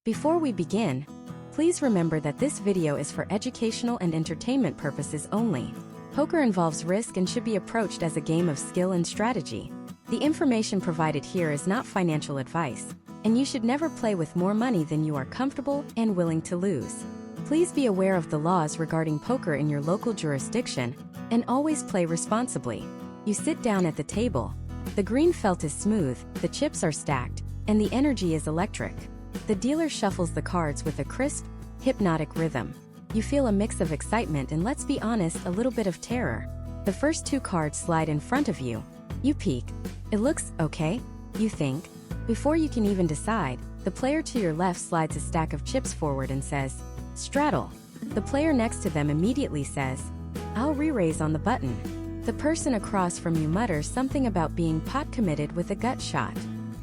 Before we begin, please remember that this video is for educational and entertainment purposes only. Poker involves risk and should be approached as a game of skill and strategy. The information provided here is not financial advice, and you should never play with more money than you are comfortable and willing to lose. Please be aware of the laws regarding poker in your local jurisdiction, and always play responsibly. You sit down at the table. The green felt is smooth, the chips are stacked, and the energy is electric. The dealer shuffles the cards with a crisp, hypnotic rhythm. You feel a mix of excitement and, let's be honest, a little bit of terror. The first two cards slide in front of you. You peek. It looks okay, you think. Before you can even decide, the player to your left slides a stack of chips forward and says, "Straddle." The player next to them immediately says, "I'll re-raise on the button." The person across from you mutters something about being pot committed with a gut shot.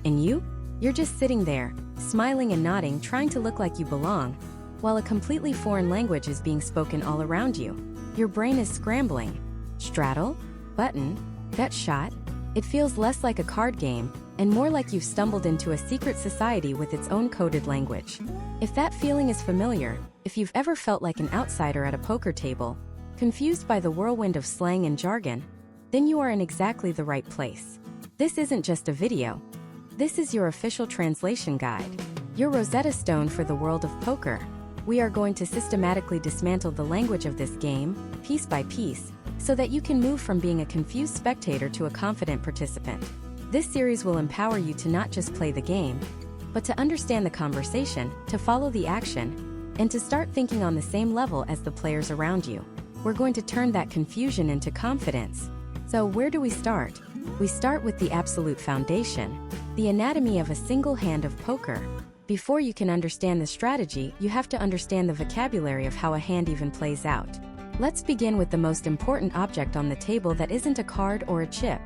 And you're just sitting there, smiling and nodding, trying to look like you belong, while a completely foreign language is being spoken all around you. Your brain is scrambling. Straddle? Button? Gut shot? It feels less like a card game, and more like you've stumbled into a secret society with its own coded language. If that feeling is familiar, if you've ever felt like an outsider at a poker table, confused by the whirlwind of slang and jargon, then you are in exactly the right place. This isn't just a video. This is your official translation guide, your Rosetta Stone for the world of poker. We are going to systematically dismantle the language of this game, piece by piece, so that you can move from being a confused spectator to a confident participant. This series will empower you to not just play the game, but to understand the conversation, to follow the action, and to start thinking on the same level as the players around you. We're going to turn that confusion into confidence. So where do we start? We start with the absolute foundation, the anatomy of a single hand of poker. Before you can understand the strategy, you have to understand the vocabulary of how a hand even plays out. Let's begin with the most important object on the table that isn't a card or a chip.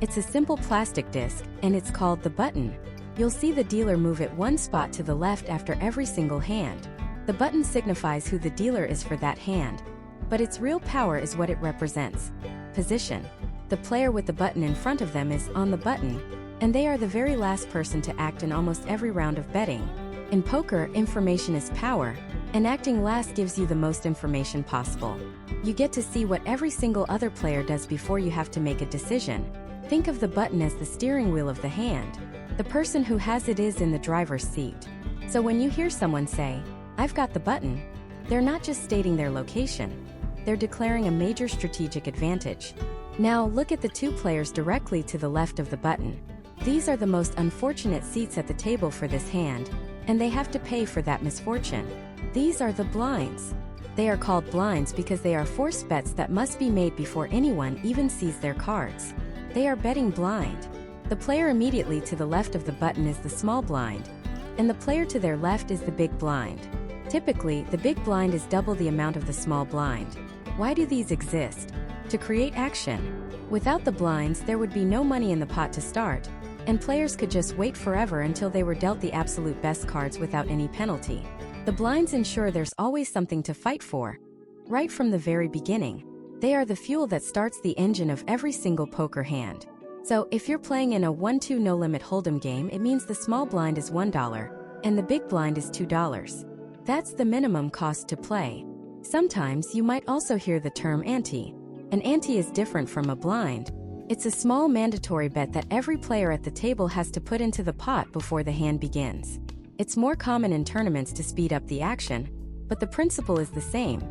It's a simple plastic disc, and it's called the button. You'll see the dealer move it one spot to the left after every single hand. The button signifies who the dealer is for that hand, but its real power is what it represents: position. The player with the button in front of them is on the button, and they are the very last person to act in almost every round of betting. In poker, information is power, and acting last gives you the most information possible. You get to see what every single other player does before you have to make a decision. Think of the button as the steering wheel of the hand. The person who has it is in the driver's seat. So when you hear someone say, "I've got the button," they're not just stating their location. They're declaring a major strategic advantage. Now look at the two players directly to the left of the button. These are the most unfortunate seats at the table for this hand, and they have to pay for that misfortune. These are the blinds. They are called blinds because they are forced bets that must be made before anyone even sees their cards. They are betting blind. The player immediately to the left of the button is the small blind, and the player to their left is the big blind. Typically, the big blind is double the amount of the small blind. Why do these exist? To create action. Without the blinds, there would be no money in the pot to start, and players could just wait forever until they were dealt the absolute best cards without any penalty. The blinds ensure there's always something to fight for, right from the very beginning. They are the fuel that starts the engine of every single poker hand. So if you're playing in a 1-2 no-limit Holdem game, it means the small blind is $1, and the big blind is $2. That's the minimum cost to play. Sometimes you might also hear the term ante. An ante is different from a blind. It's a small mandatory bet that every player at the table has to put into the pot before the hand begins. It's more common in tournaments to speed up the action, but the principle is the same.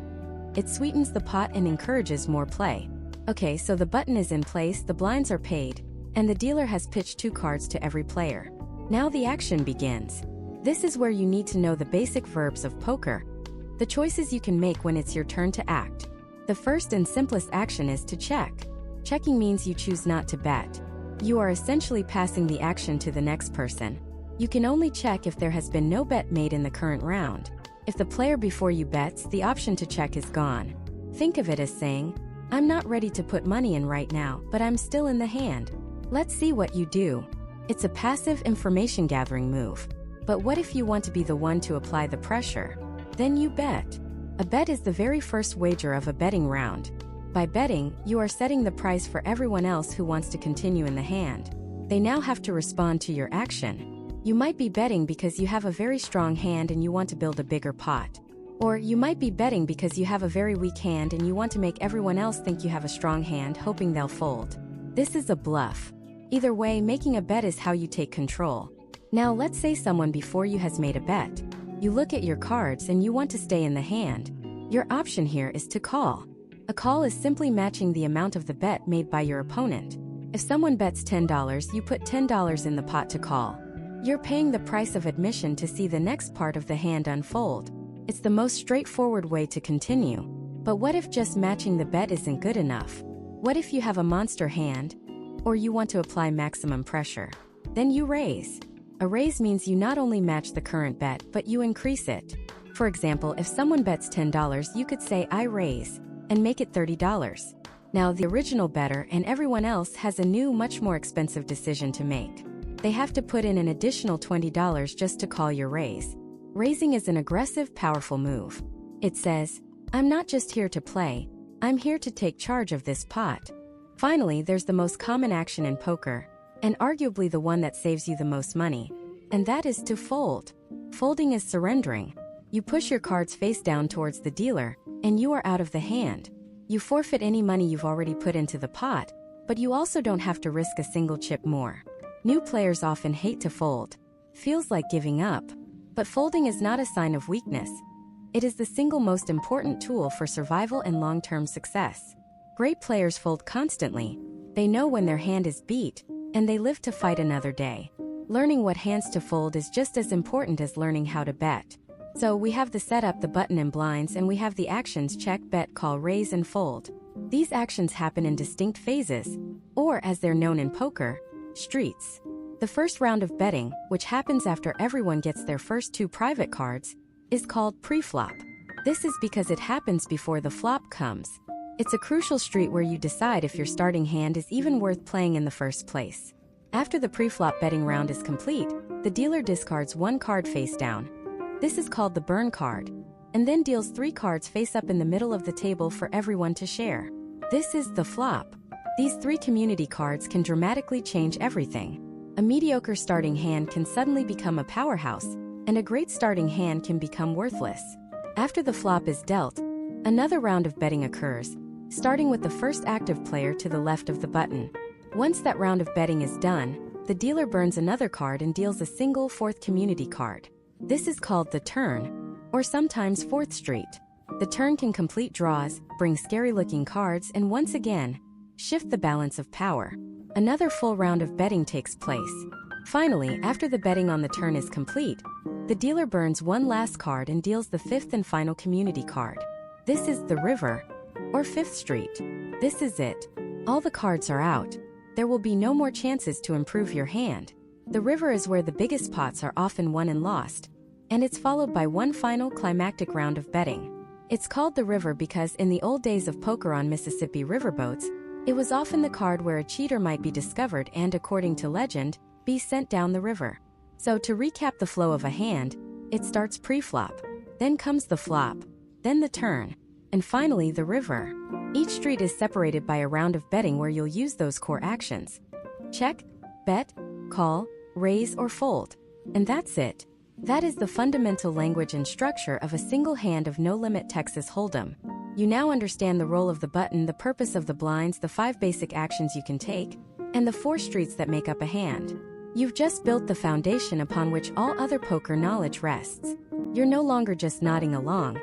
It sweetens the pot and encourages more play. Okay, so the button is in place, the blinds are paid, and the dealer has pitched two cards to every player. Now the action begins. This is where you need to know the basic verbs of poker, the choices you can make when it's your turn to act. The first and simplest action is to check. Checking means you choose not to bet. You are essentially passing the action to the next person. You can only check if there has been no bet made in the current round. If the player before you bets, the option to check is gone. Think of it as saying, "I'm not ready to put money in right now, but I'm still in the hand. Let's see what you do." It's a passive information gathering move. But what if you want to be the one to apply the pressure? Then you bet. A bet is the very first wager of a betting round. By betting, you are setting the price for everyone else who wants to continue in the hand. They now have to respond to your action. You might be betting because you have a very strong hand and you want to build a bigger pot. Or you might be betting because you have a very weak hand and you want to make everyone else think you have a strong hand, hoping they'll fold. This is a bluff. Either way, making a bet is how you take control. Now let's say someone before you has made a bet. You look at your cards and you want to stay in the hand. Your option here is to call. A call is simply matching the amount of the bet made by your opponent. If someone bets $10, you put $10 in the pot to call. You're paying the price of admission to see the next part of the hand unfold. It's the most straightforward way to continue. But what if just matching the bet isn't good enough? What if you have a monster hand? Or you want to apply maximum pressure? Then you raise. A raise means you not only match the current bet, but you increase it. For example, if someone bets $10, you could say, "I raise," and make it $30. Now the original bettor and everyone else has a new, much more expensive decision to make. They have to put in an additional $20 just to call your raise. Raising is an aggressive, powerful move. It says, "I'm not just here to play, I'm here to take charge of this pot." Finally, there's the most common action in poker, and arguably the one that saves you the most money, and that is to fold. Folding is surrendering. You push your cards face down towards the dealer, and you are out of the hand. You forfeit any money you've already put into the pot, but you also don't have to risk a single chip more. New players often hate to fold. Feels like giving up. But folding is not a sign of weakness. It is the single most important tool for survival and long-term success. Great players fold constantly. They know when their hand is beat, and they live to fight another day. Learning what hands to fold is just as important as learning how to bet. So we have the setup, the button and blinds, and we have the actions check, bet, call, raise, and fold. These actions happen in distinct phases, or as they're known in poker, streets. The first round of betting, which happens after everyone gets their first 2 private cards, is called pre-flop. This is because it happens before the flop comes. It's a crucial street where you decide if your starting hand is even worth playing in the first place. After the pre-flop betting round is complete, the dealer discards 1 card face down. This is called the burn card, and then deals 3 cards face up in the middle of the table for everyone to share. This is the flop. These 3 community cards can dramatically change everything. A mediocre starting hand can suddenly become a powerhouse, and a great starting hand can become worthless. After the flop is dealt, another round of betting occurs, starting with the first active player to the left of the button. Once that round of betting is done, the dealer burns another card and deals a single 4th community card. This is called the turn, or sometimes 4th Street. The turn can complete draws, bring scary-looking cards, and once again, shift the balance of power. Another full round of betting takes place. Finally, after the betting on the turn is complete, the dealer burns 1 last card and deals the 5th and final community card. This is the river, or 5th Street. This is it. All the cards are out. There will be no more chances to improve your hand. The river is where the biggest pots are often won and lost, and it's followed by one final climactic round of betting. It's called the river because in the old days of poker on Mississippi riverboats, it was often the card where a cheater might be discovered and, according to legend, be sent down the river. So to recap the flow of a hand, it starts pre-flop, then comes the flop, then the turn, and finally the river. Each street is separated by a round of betting where you'll use those core actions: check, bet, call, raise, or fold. And that's it. That is the fundamental language and structure of a single hand of no-limit Texas Hold'em. You now understand the role of the button, the purpose of the blinds, the 5 basic actions you can take, and the 4 streets that make up a hand. You've just built the foundation upon which all other poker knowledge rests. You're no longer just nodding along.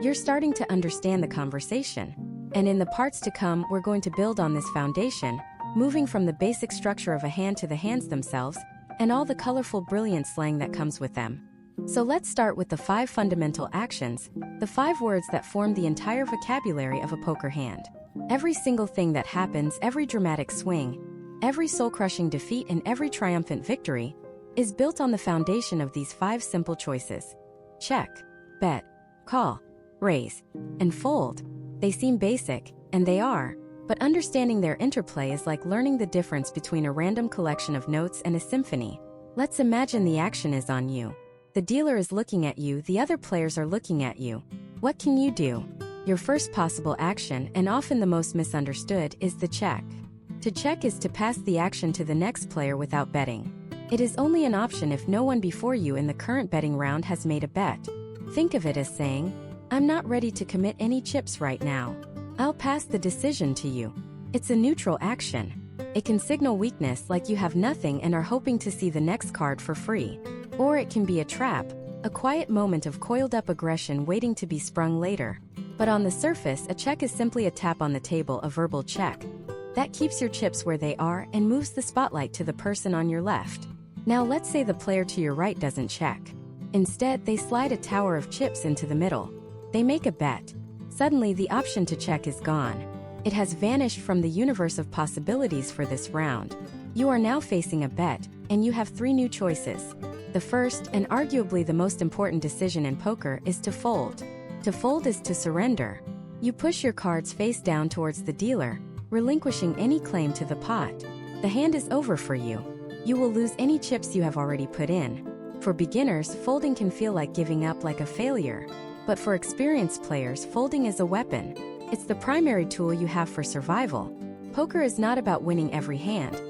You're starting to understand the conversation. And in the parts to come, we're going to build on this foundation, moving from the basic structure of a hand to the hands themselves, and all the colorful, brilliant slang that comes with them. So let's start with the 5 fundamental actions, the 5 words that form the entire vocabulary of a poker hand. Every single thing that happens, every dramatic swing, every soul-crushing defeat, and every triumphant victory is built on the foundation of these 5 simple choices: check, bet, call, raise, and fold. They seem basic, and they are, but understanding their interplay is like learning the difference between a random collection of notes and a symphony. Let's imagine the action is on you. The dealer is looking at you, the other players are looking at you. What can you do? Your first possible action, and often the most misunderstood, is the check. To check is to pass the action to the next player without betting. It is only an option if no one before you in the current betting round has made a bet. Think of it as saying, "I'm not ready to commit any chips right now. I'll pass the decision to you." It's a neutral action. It can signal weakness, like you have nothing and are hoping to see the next card for free. Or it can be a trap, a quiet moment of coiled-up aggression waiting to be sprung later. But on the surface, a check is simply a tap on the table, a verbal check. That keeps your chips where they are and moves the spotlight to the person on your left. Now let's say the player to your right doesn't check. Instead, they slide a tower of chips into the middle. They make a bet. Suddenly, the option to check is gone. It has vanished from the universe of possibilities for this round. You are now facing a bet, and you have three new choices. The first, and arguably the most important decision in poker, is to fold. To fold is to surrender. You push your cards face down towards the dealer, relinquishing any claim to the pot. The hand is over for you. You will lose any chips you have already put in. For beginners, folding can feel like giving up, like a failure. But for experienced players, folding is a weapon. It's the primary tool you have for survival. Poker is not about winning every hand.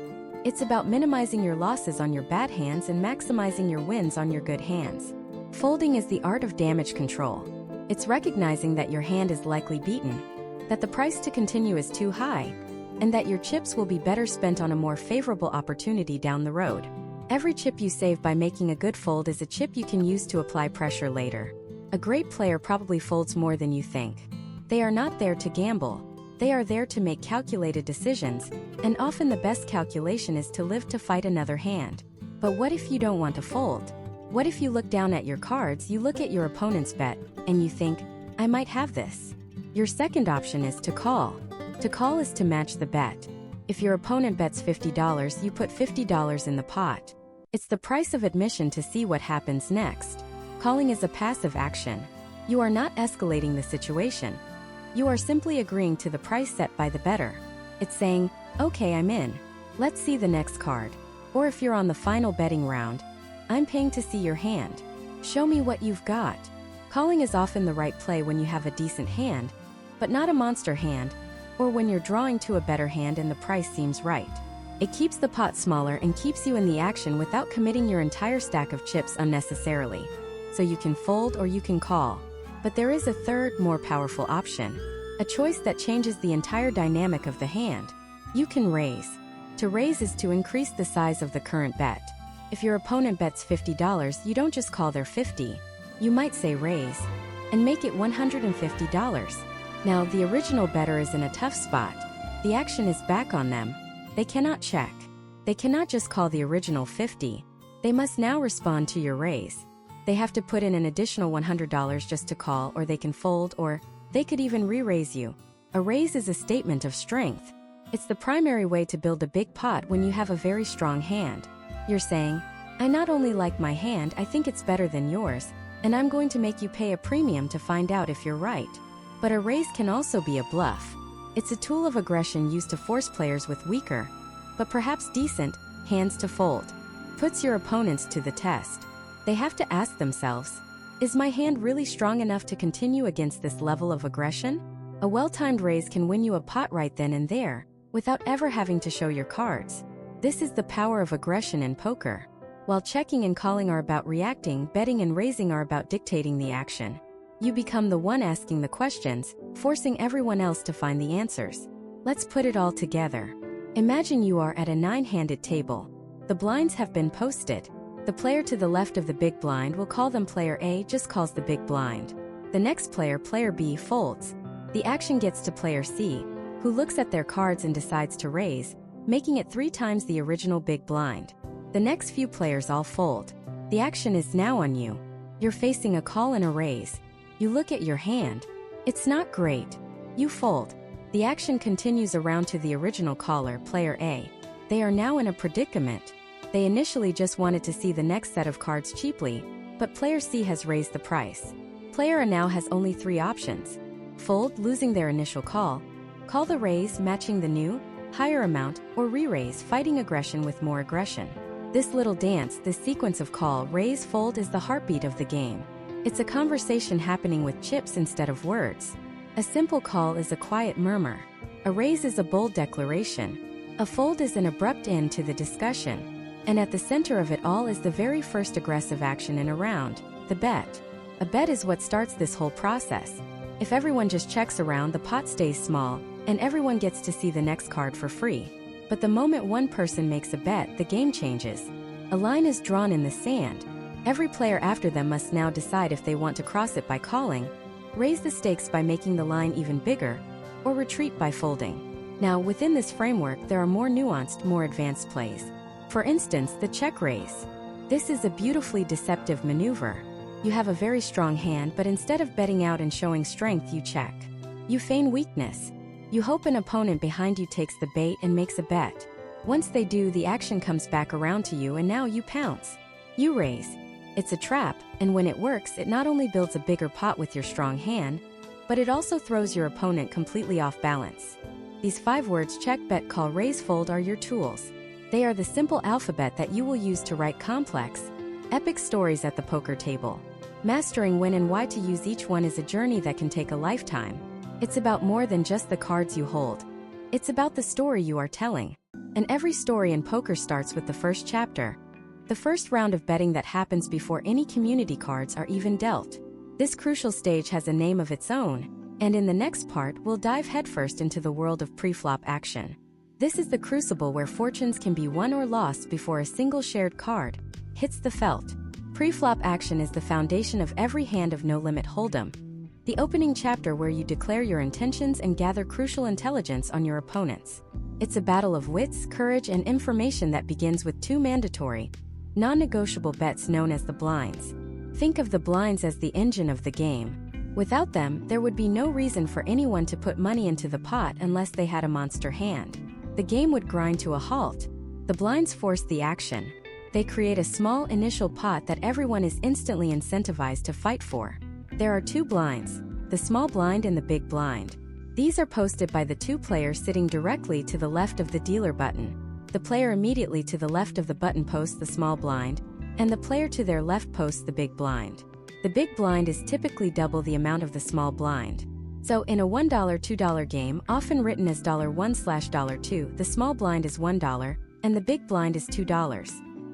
It's about minimizing your losses on your bad hands and maximizing your wins on your good hands. Folding is the art of damage control. It's recognizing that your hand is likely beaten, that the price to continue is too high, and that your chips will be better spent on a more favorable opportunity down the road. Every chip you save by making a good fold is a chip you can use to apply pressure later. A great player probably folds more than you think. They are not there to gamble. They are there to make calculated decisions, and often the best calculation is to live to fight another hand. But what if you don't want to fold? What if you look down at your cards, you look at your opponent's bet, and you think, "I might have this"? Your second option is to call. To call is to match the bet. If your opponent bets $50, you put $50 in the pot. It's the price of admission to see what happens next. Calling is a passive action. You are not escalating the situation. You are simply agreeing to the price set by the bettor. It's saying, "Okay, I'm in. Let's see the next card." Or if you're on the final betting round, "I'm paying to see your hand. Show me what you've got." Calling is often the right play when you have a decent hand, but not a monster hand, or when you're drawing to a better hand and the price seems right. It keeps the pot smaller and keeps you in the action without committing your entire stack of chips unnecessarily. So you can fold or you can call. But there is a third, more powerful option. A choice that changes the entire dynamic of the hand. You can raise. To raise is to increase the size of the current bet. If your opponent bets $50, you don't just call their 50. You might say raise, and make it $150. Now, the original bettor is in a tough spot. The action is back on them. They cannot check. They cannot just call the original 50. They must now respond to your raise. They have to put in an additional $100 just to call, or they can fold, or they could even re-raise you. A raise is a statement of strength. It's the primary way to build a big pot when you have a very strong hand. You're saying, "I not only like my hand, I think it's better than yours, and I'm going to make you pay a premium to find out if you're right." But a raise can also be a bluff. It's a tool of aggression used to force players with weaker, but perhaps decent, hands to fold. Puts your opponents to the test. They have to ask themselves, "Is my hand really strong enough to continue against this level of aggression?" A well-timed raise can win you a pot right then and there, without ever having to show your cards. This is the power of aggression in poker. While checking and calling are about reacting, betting and raising are about dictating the action. You become the one asking the questions, forcing everyone else to find the answers. Let's put it all together. Imagine you are at a 9-handed table. The blinds have been posted. The player to the left of the big blind, will call them player A, just calls the big blind. The next player, player B, folds. The action gets to player C, who looks at their cards and decides to raise, making it 3 times the original big blind. The next few players all fold. The action is now on you. You're facing a call and a raise. You look at your hand. It's not great. You fold. The action continues around to the original caller, player A. They are now in a predicament. They initially just wanted to see the next set of cards cheaply, but player C has raised the price. Player A now has only 3 options. Fold, losing their initial call. Call the raise, matching the new, higher amount, or re-raise, fighting aggression with more aggression. This little dance, this sequence of call, raise, fold is the heartbeat of the game. It's a conversation happening with chips instead of words. A simple call is a quiet murmur. A raise is a bold declaration. A fold is an abrupt end to the discussion. And at the center of it all is the very first aggressive action in a round, the bet. A bet is what starts this whole process. If everyone just checks around, the pot stays small, and everyone gets to see the next card for free. But the moment one person makes a bet, the game changes. A line is drawn in the sand. Every player after them must now decide if they want to cross it by calling, raise the stakes by making the line even bigger, or retreat by folding. Now, within this framework, there are more nuanced, more advanced plays. For instance, the check raise. This is a beautifully deceptive maneuver. You have a very strong hand, but instead of betting out and showing strength, you check. You feign weakness. You hope an opponent behind you takes the bait and makes a bet. Once they do, the action comes back around to you and now you pounce. You raise. It's a trap, and when it works, it not only builds a bigger pot with your strong hand, but it also throws your opponent completely off balance. These 5 words, check, bet, call, raise, fold, are your tools. They are the simple alphabet that you will use to write complex, epic stories at the poker table. Mastering when and why to use each one is a journey that can take a lifetime. It's about more than just the cards you hold. It's about the story you are telling. And every story in poker starts with the first chapter. The first round of betting that happens before any community cards are even dealt. This crucial stage has a name of its own, and in the next part we'll dive headfirst into the world of pre-flop action. This is the crucible where fortunes can be won or lost before a single shared card hits the felt. Pre-flop action is the foundation of every hand of No Limit Holdem, the opening chapter where you declare your intentions and gather crucial intelligence on your opponents. It's a battle of wits, courage, and information that begins with 2 mandatory, non-negotiable bets known as the blinds. Think of the blinds as the engine of the game. Without them, there would be no reason for anyone to put money into the pot unless they had a monster hand. The game would grind to a halt. The blinds force the action. They create a small initial pot that everyone is instantly incentivized to fight for. There are 2 blinds, the small blind and the big blind. These are posted by the 2 players sitting directly to the left of the dealer button. The player immediately to the left of the button posts the small blind, and the player to their left posts the big blind. The big blind is typically double the amount of the small blind. So in a $1, $2 game, often written as $1/$2, the small blind is $1, and the big blind is $2.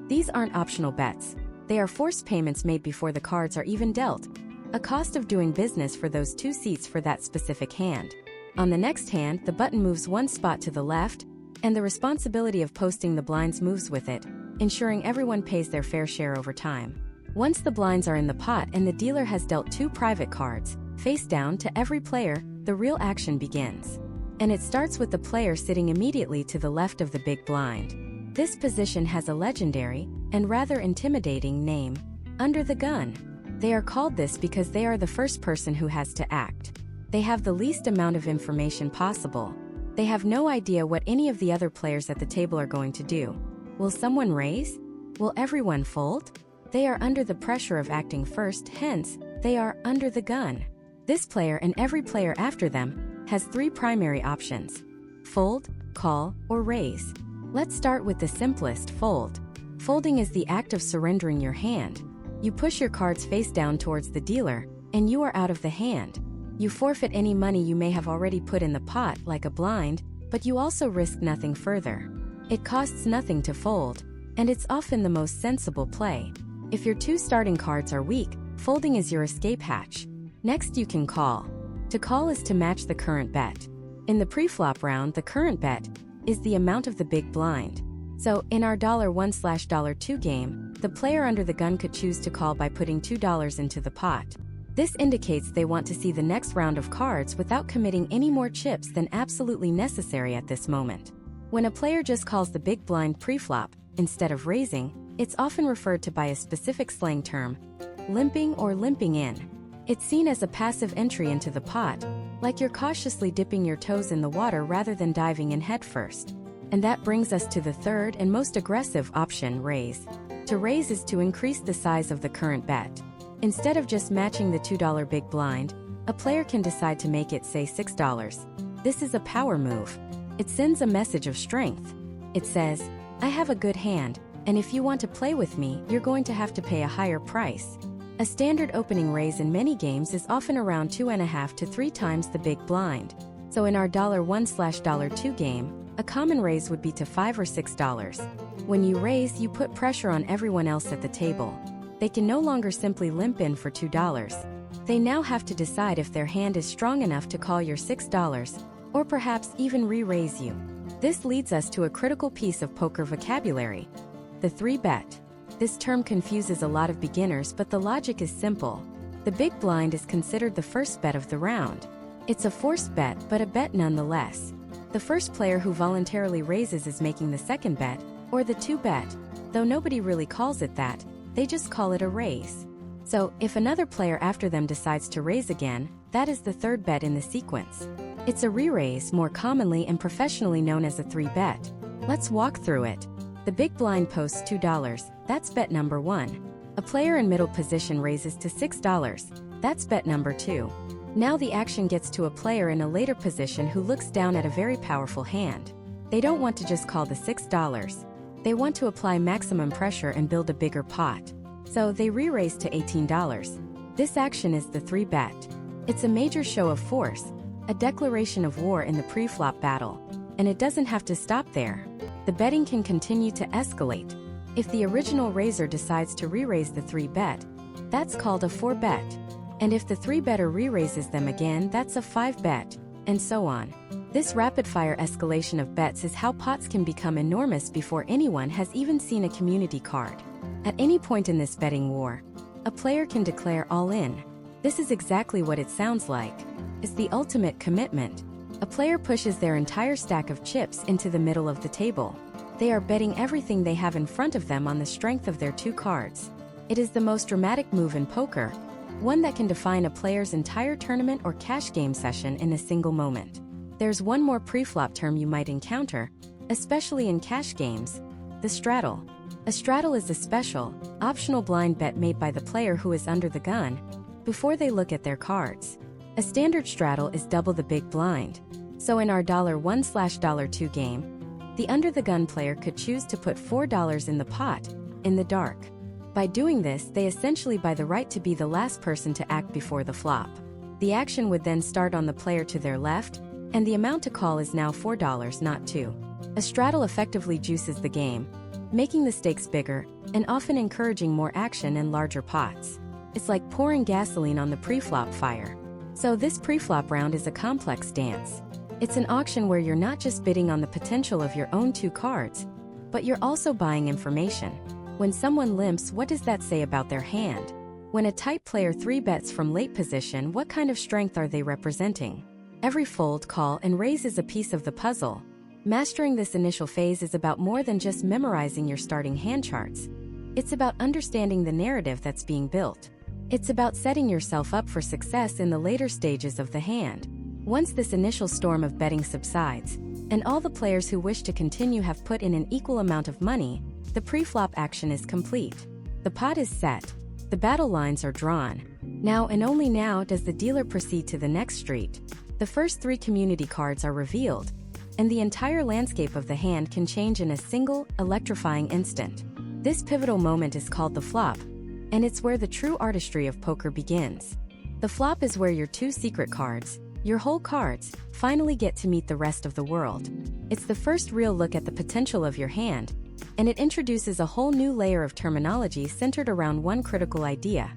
These aren't optional bets. They are forced payments made before the cards are even dealt. A cost of doing business for those 2 seats for that specific hand. On the next hand, the button moves 1 spot to the left, and the responsibility of posting the blinds moves with it, ensuring everyone pays their fair share over time. Once the blinds are in the pot and the dealer has dealt 2 private cards, face down to every player, the real action begins. And it starts with the player sitting immediately to the left of the big blind. This position has a legendary, and rather intimidating, name, under the gun. They are called this because they are the first person who has to act. They have the least amount of information possible. They have no idea what any of the other players at the table are going to do. Will someone raise? Will everyone fold? They are under the pressure of acting first, hence, they are under the gun. This player and every player after them has 3 primary options: fold, call, or raise. Let's start with the simplest, fold. Folding is the act of surrendering your hand. You push your cards face down towards the dealer, and you are out of the hand. You forfeit any money you may have already put in the pot, like a blind, but you also risk nothing further. It costs nothing to fold, and it's often the most sensible play. If your 2 starting cards are weak, folding is your escape hatch. Next, you can call. To call is to match the current bet. In the pre-flop round, the current bet is the amount of the big blind. So, in our $1/$2 game, the player under the gun could choose to call by putting $2 into the pot. This indicates they want to see the next round of cards without committing any more chips than absolutely necessary at this moment. When a player just calls the big blind pre-flop, instead of raising, it's often referred to by a specific slang term, limping or limping in. It's seen as a passive entry into the pot, like you're cautiously dipping your toes in the water rather than diving in headfirst. And that brings us to the third and most aggressive option, raise. To raise is to increase the size of the current bet. Instead of just matching the $2 big blind, a player can decide to make it, say, $6. This is a power move. It sends a message of strength. It says, I have a good hand, and if you want to play with me, you're going to have to pay a higher price. A standard opening raise in many games is often around 2.5 to 3 times the big blind. So in our $1/$2 game, A common raise would be to $5 or $6. When you raise, you put pressure on everyone else at the table. They can no longer simply limp in for $2. They now have to decide if their hand is strong enough to call your $6, or perhaps even re-raise you. This leads us to a critical piece of poker vocabulary: the 3-bet. This term confuses a lot of beginners, but the logic is simple. The big blind is considered the first bet of the round. It's a forced bet, but a bet nonetheless. The first player who voluntarily raises is making the second bet, or the 2-bet. Though nobody really calls it that, they just call it a raise. So, if another player after them decides to raise again, that is the 3rd bet in the sequence. It's a re-raise, more commonly and professionally known as a 3-bet. Let's walk through it. The big blind posts $2, that's bet number 1. A player in middle position raises to $6, that's bet number 2. Now the action gets to a player in a later position who looks down at a very powerful hand. They don't want to just call the $6. They want to apply maximum pressure and build a bigger pot. So they re-raise to $18. This action is the 3-bet. It's a major show of force, a declaration of war in the pre-flop battle. And it doesn't have to stop there. The betting can continue to escalate. If the original raiser decides to re-raise the 3-bet, that's called a 4-bet. And if the 3-better re-raises them again, that's a 5-bet, and so on. This rapid-fire escalation of bets is how pots can become enormous before anyone has even seen a community card. At any point in this betting war, a player can declare all in. This is exactly what it sounds like. It's the ultimate commitment. A player pushes their entire stack of chips into the middle of the table. They are betting everything they have in front of them on the strength of their 2 cards. It is the most dramatic move in poker, one that can define a player's entire tournament or cash game session in a single moment. There's one more pre-flop term you might encounter, especially in cash games: the straddle. A straddle is a special, optional blind bet made by the player who is under the gun before they look at their cards. A standard straddle is double the big blind. So in our $1/$2 game, the under-the-gun player could choose to put $4 in the pot, in the dark. By doing this, they essentially buy the right to be the last person to act before the flop. The action would then start on the player to their left, and the amount to call is now $4, not 2. A straddle effectively juices the game, making the stakes bigger, and often encouraging more action and larger pots. It's like pouring gasoline on the pre-flop fire. So this pre-flop round is a complex dance. It's an auction where you're not just bidding on the potential of your own 2 cards, but you're also buying information. When someone limps, what does that say about their hand? When a tight player 3-bets from late position, what kind of strength are they representing? Every fold, call, and raise is a piece of the puzzle. Mastering this initial phase is about more than just memorizing your starting hand charts. It's about understanding the narrative that's being built. It's about setting yourself up for success in the later stages of the hand. Once this initial storm of betting subsides, and all the players who wish to continue have put in an equal amount of money, the pre-flop action is complete. The pot is set. The battle lines are drawn. Now and only now does the dealer proceed to the next street. The first 3 community cards are revealed, and the entire landscape of the hand can change in a single, electrifying instant. This pivotal moment is called the flop, and it's where the true artistry of poker begins. The flop is where your 2 secret cards, your whole cards, finally get to meet the rest of the world. It's the first real look at the potential of your hand, and it introduces a whole new layer of terminology centered around one critical idea: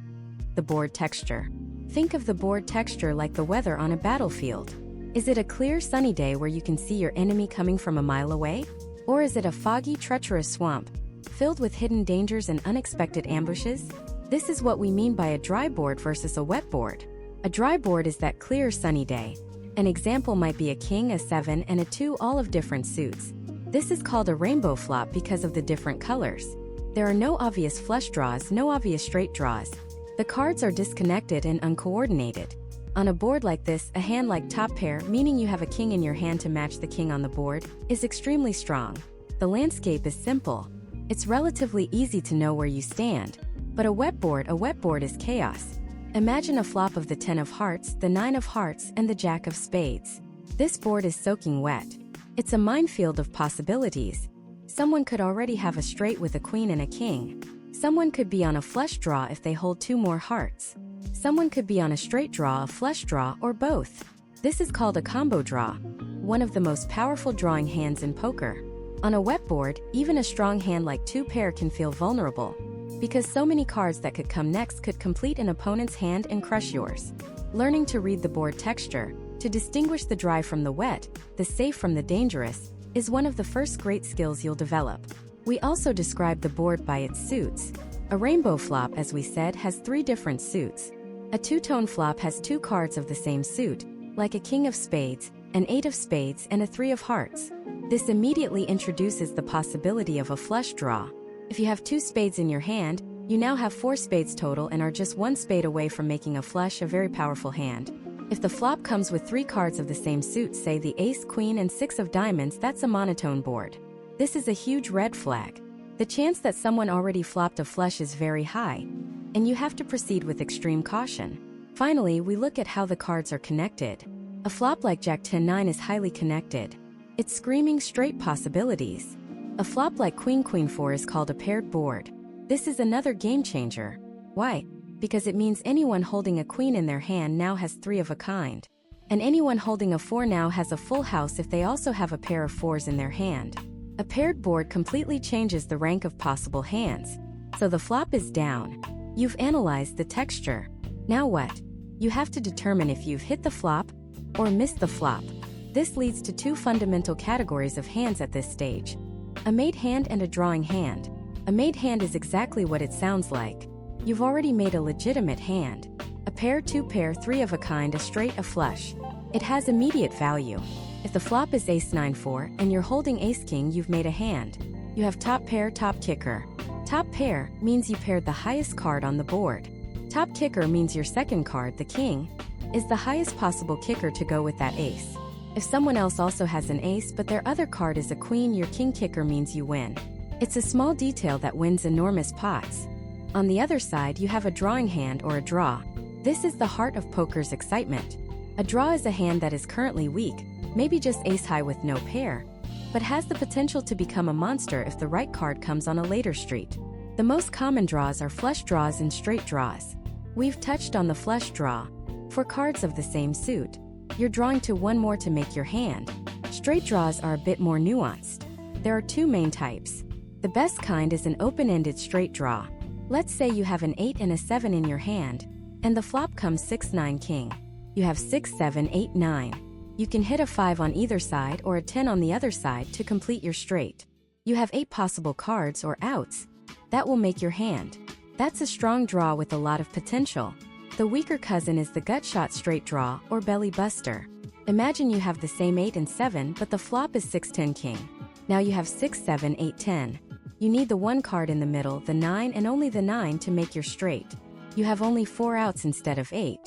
the board texture. Think of the board texture like the weather on a battlefield. Is it a clear, sunny day where you can see your enemy coming from a mile away? Or is it a foggy, treacherous swamp, filled with hidden dangers and unexpected ambushes? This is what we mean by a dry board versus a wet board. A dry board is that clear, sunny day. An example might be a king, a 7, and a 2, all of different suits. This is called a rainbow flop because of the different colors. There are no obvious flush draws, no obvious straight draws. The cards are disconnected and uncoordinated. On a board like this, a hand like top pair, meaning you have a king in your hand to match the king on the board, is extremely strong. The landscape is simple. It's relatively easy to know where you stand. But a wet board is chaos. Imagine a flop of the 10 of hearts, the 9 of hearts, and the jack of spades. This board is soaking wet. It's a minefield of possibilities. Someone could already have a straight with a queen and a king. Someone could be on a flush draw if they hold 2 more hearts. Someone could be on a straight draw, a flush draw, or both. This is called a combo draw. one of the most powerful drawing hands in poker. On a wet board, even a strong hand like 2 pair can feel vulnerable, because so many cards that could come next could complete an opponent's hand and crush yours. Learning to read the board texture, to distinguish the dry from the wet, the safe from the dangerous, is one of the first great skills you'll develop. We also describe the board by its suits. A rainbow flop, as we said, has 3 different suits. A two-tone flop has 2 cards of the same suit, like a king of spades, an 8 of spades, and a 3 of hearts. This immediately introduces the possibility of a flush draw. If you have 2 spades in your hand, you now have 4 spades total and are just 1 spade away from making a flush, a very powerful hand. If the flop comes with 3 cards of the same suit, say the ace, queen, and 6 of diamonds, that's a monotone board. This is a huge red flag. The chance that someone already flopped a flush is very high, and you have to proceed with extreme caution. Finally, we look at how the cards are connected. A flop like Jack 10-9 is highly connected. It's screaming straight possibilities. A flop like Queen Queen 4 is called a paired board. This is another game changer. Why? Because it means anyone holding a queen in their hand now has 3 of a kind. And anyone holding a 4 now has a full house if they also have a pair of 4s in their hand. A paired board completely changes the rank of possible hands. So the flop is down. You've analyzed the texture. Now what? You have to determine if you've hit the flop or missed the flop. This leads to 2 fundamental categories of hands at this stage: a made hand and a drawing hand. A made hand is exactly what it sounds like. You've already made a legitimate hand. A pair, 2 pair, 3 of a kind, a straight, a flush. It has immediate value. If the flop is ace 9-4 and you're holding ace king, you've made a hand. You have top pair, top kicker. Top pair means you paired the highest card on the board. Top kicker means your second card, the king, is the highest possible kicker to go with that ace. If someone else also has an ace but their other card is a queen, your king kicker means you win. It's a small detail that wins enormous pots. On the other side, you have a drawing hand or a draw. This is the heart of poker's excitement. A draw is a hand that is currently weak, maybe just ace high with no pair, but has the potential to become a monster if the right card comes on a later street. The most common draws are flush draws and straight draws. We've touched on the flush draw. For cards of the same suit, you're drawing to 1 more to make your hand. Straight draws are a bit more nuanced. There are 2 main types. The best kind is an open-ended straight draw. Let's say you have an 8 and a 7 in your hand, and the flop comes 6-9 king. You have 6, 7, 8, 9. You can hit a 5 on either side or a 10 on the other side to complete your straight. You have 8 possible cards or outs. That will make your hand. That's a strong draw with a lot of potential. The weaker cousin is the gut shot straight draw or belly buster. Imagine you have the same 8 and 7 but the flop is 6-10 king. Now you have 6, 7, 8, 10. You need the 1 card in the middle, the 9, and only the 9 to make your straight. You have only 4 outs instead of 8.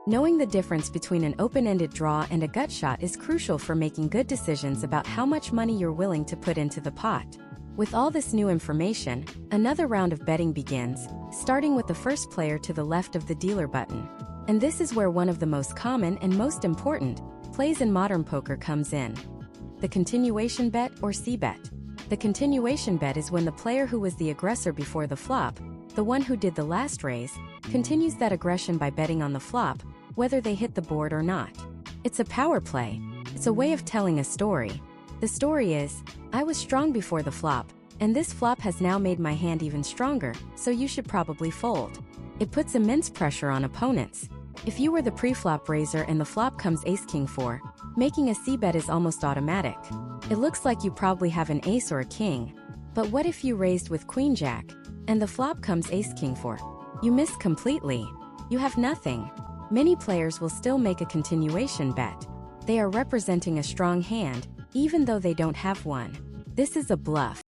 Knowing the difference between an open-ended draw and a gut shot is crucial for making good decisions about how much money you're willing to put into the pot. With all this new information, another round of betting begins, starting with the first player to the left of the dealer button. And this is where one of the most common and most important plays in modern poker comes in. The continuation bet or C-bet. The continuation bet is when the player who was the aggressor before the flop, the one who did the last raise, continues that aggression by betting on the flop, whether they hit the board or not. It's a power play. It's a way of telling a story. The story is, I was strong before the flop, and this flop has now made my hand even stronger, so you should probably fold. It puts immense pressure on opponents. If you were the pre-flop raiser and the flop comes ace-king 4, making a C-bet is almost automatic. It looks like you probably have an ace or a king. But what if you raised with queen-jack, and the flop comes ace-king 4? You miss completely. You have nothing. Many players will still make a continuation bet. They are representing a strong hand, even though they don't have one. This is a bluff.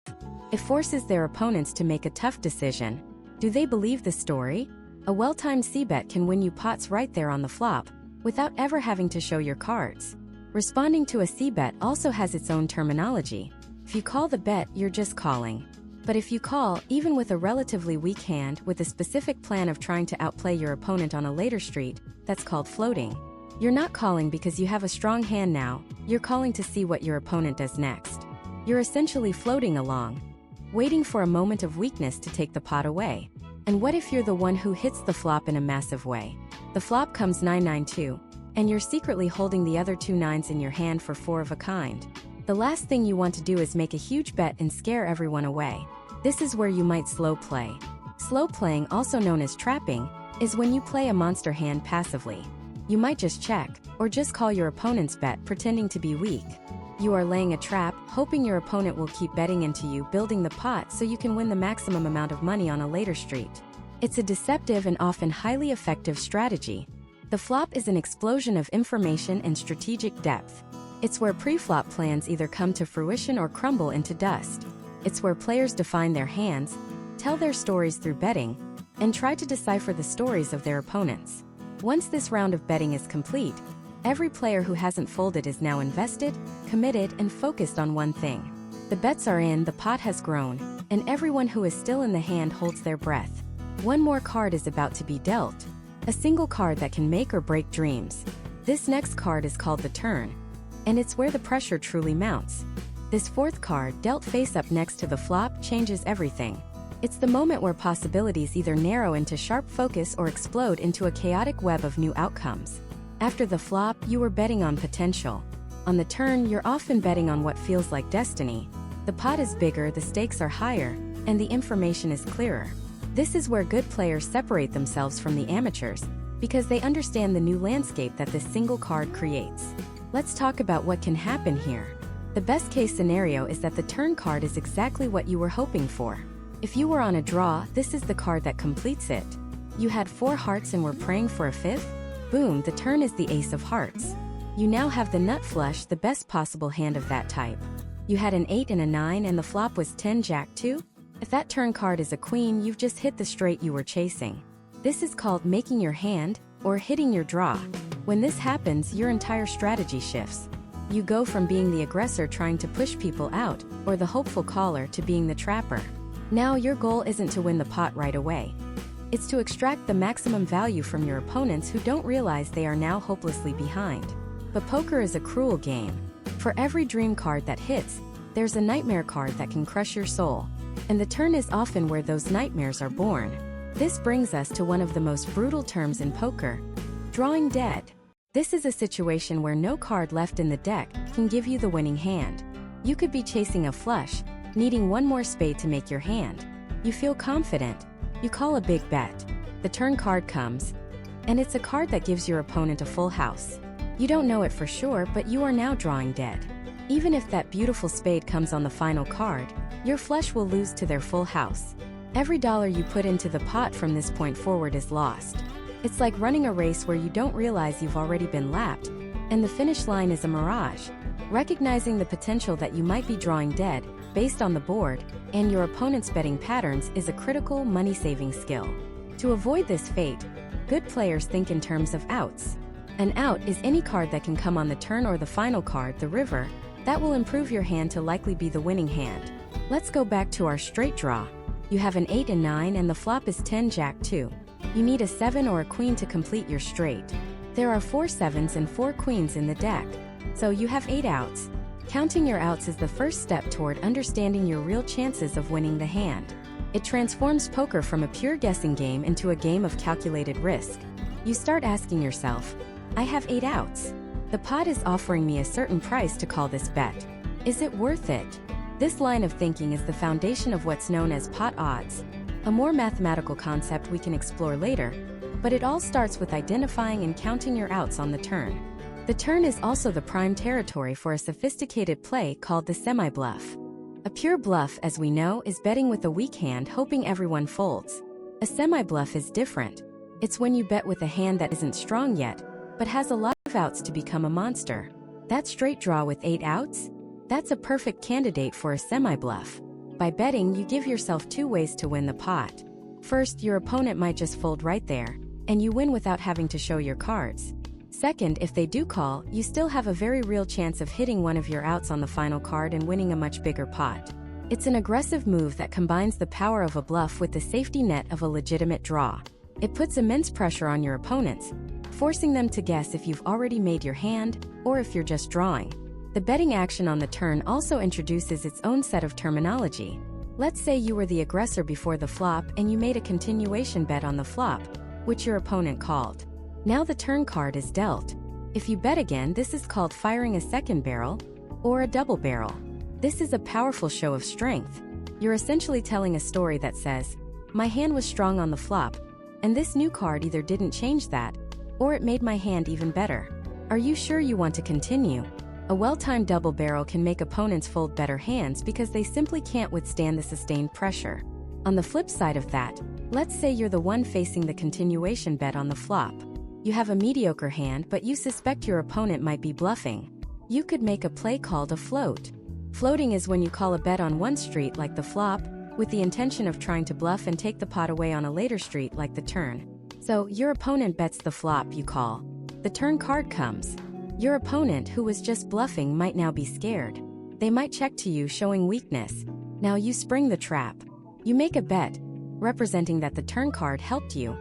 It forces their opponents to make a tough decision. Do they believe the story? A well-timed C-bet can win you pots right there on the flop, without ever having to show your cards. Responding to a C-bet also has its own terminology. If you call the bet, you're just calling. But if you call, even with a relatively weak hand, with a specific plan of trying to outplay your opponent on a later street, that's called floating. You're not calling because you have a strong hand now, you're calling to see what your opponent does next. You're essentially floating along, waiting for a moment of weakness to take the pot away. And what if you're the one who hits the flop in a massive way? The flop comes 9-9-2. and you're secretly holding the other 2 nines in your hand for 4 of a kind. The last thing you want to do is make a huge bet and scare everyone away. This is where you might slow play. Slow playing, also known as trapping, is when you play a monster hand passively. You might just check, or just call your opponent's bet pretending to be weak. You are laying a trap, hoping your opponent will keep betting into you, building the pot so you can win the maximum amount of money on a later street. It's a deceptive and often highly effective strategy. The flop is an explosion of information and strategic depth. It's where pre-flop plans either come to fruition or crumble into dust. It's where players define their hands, tell their stories through betting, and try to decipher the stories of their opponents. Once this round of betting is complete, every player who hasn't folded is now invested, committed, and focused on one thing. The bets are in, the pot has grown, and everyone who is still in the hand holds their breath. One more card is about to be dealt, a single card that can make or break dreams. This next card is called the turn, and it's where the pressure truly mounts. This fourth card, dealt face up next to the flop, changes everything. It's the moment where possibilities either narrow into sharp focus or explode into a chaotic web of new outcomes. After the flop, you were betting on potential. On the turn, you're often betting on what feels like destiny. The pot is bigger, the stakes are higher, and the information is clearer. This is where good players separate themselves from the amateurs, because they understand the new landscape that this single card creates. Let's talk about what can happen here. The best case scenario is that the turn card is exactly what you were hoping for. If you were on a draw, this is the card that completes it. You had 4 hearts and were praying for a 5th? Boom, the turn is the ace of hearts. You now have the nut flush, the best possible hand of that type. You had an 8 and a 9 and the flop was 10 jack 2? If that turn card is a queen, you've just hit the straight you were chasing. This is called making your hand, or hitting your draw. When this happens, your entire strategy shifts. You go from being the aggressor trying to push people out, or the hopeful caller, to being the trapper. Now your goal isn't to win the pot right away. It's to extract the maximum value from your opponents who don't realize they are now hopelessly behind. But poker is a cruel game. For every dream card that hits, there's a nightmare card that can crush your soul. And the turn is often where those nightmares are born. This brings us to one of the most brutal terms in poker: drawing dead. This is a situation where no card left in the deck can give you the winning hand. You could be chasing a flush, needing one more spade to make your hand. You feel confident. You call a big bet. The turn card comes, and it's a card that gives your opponent a full house. You don't know it for sure, but you are now drawing dead. Even if that beautiful spade comes on the final card, your flush will lose to their full house. Every dollar you put into the pot from this point forward is lost. It's like running a race where you don't realize you've already been lapped, and the finish line is a mirage. Recognizing the potential that you might be drawing dead, based on the board, and your opponent's betting patterns is a critical money-saving skill. To avoid this fate, good players think in terms of outs. An out is any card that can come on the turn or the final card, the river, that will improve your hand to likely be the winning hand. Let's go back to our straight draw. You have an 8 and 9 and the flop is 10 jack 2. You need a 7 or a queen to complete your straight. There are 4 sevens and 4 queens in the deck, so you have 8 outs. Counting your outs is the first step toward understanding your real chances of winning the hand. It transforms poker from a pure guessing game into a game of calculated risk. You start asking yourself, I have 8 outs. The pot is offering me a certain price to call this bet. Is it worth it? This line of thinking is the foundation of what's known as pot odds, a more mathematical concept we can explore later, but it all starts with identifying and counting your outs on the turn. The turn is also the prime territory for a sophisticated play called the semi-bluff. A pure bluff, as we know, is betting with a weak hand hoping everyone folds. A semi-bluff is different. It's when you bet with a hand that isn't strong yet, but has a lot of outs to become a monster. That straight draw with 8 outs? That's a perfect candidate for a semi-bluff. By betting, you give yourself 2 ways to win the pot. First, your opponent might just fold right there, and you win without having to show your cards. Second, if they do call, you still have a very real chance of hitting one of your outs on the final card and winning a much bigger pot. It's an aggressive move that combines the power of a bluff with the safety net of a legitimate draw. It puts immense pressure on your opponents, forcing them to guess if you've already made your hand, or if you're just drawing. The betting action on the turn also introduces its own set of terminology. Let's say you were the aggressor before the flop and you made a continuation bet on the flop, which your opponent called. Now the turn card is dealt. If you bet again, this is called firing a second barrel or a double barrel. This is a powerful show of strength. You're essentially telling a story that says, my hand was strong on the flop, and this new card either didn't change that, or it made my hand even better. Are you sure you want to continue? A well-timed double barrel can make opponents fold better hands because they simply can't withstand the sustained pressure. On the flip side of that, let's say you're the one facing the continuation bet on the flop. You have a mediocre hand, but you suspect your opponent might be bluffing. You could make a play called a float. Floating is when you call a bet on one street like the flop, with the intention of trying to bluff and take the pot away on a later street like the turn. So, your opponent bets the flop you call. The turn card comes. Your opponent, who was just bluffing, might now be scared. They might check to you, showing weakness. Now you spring the trap. You make a bet, representing that the turn card helped you,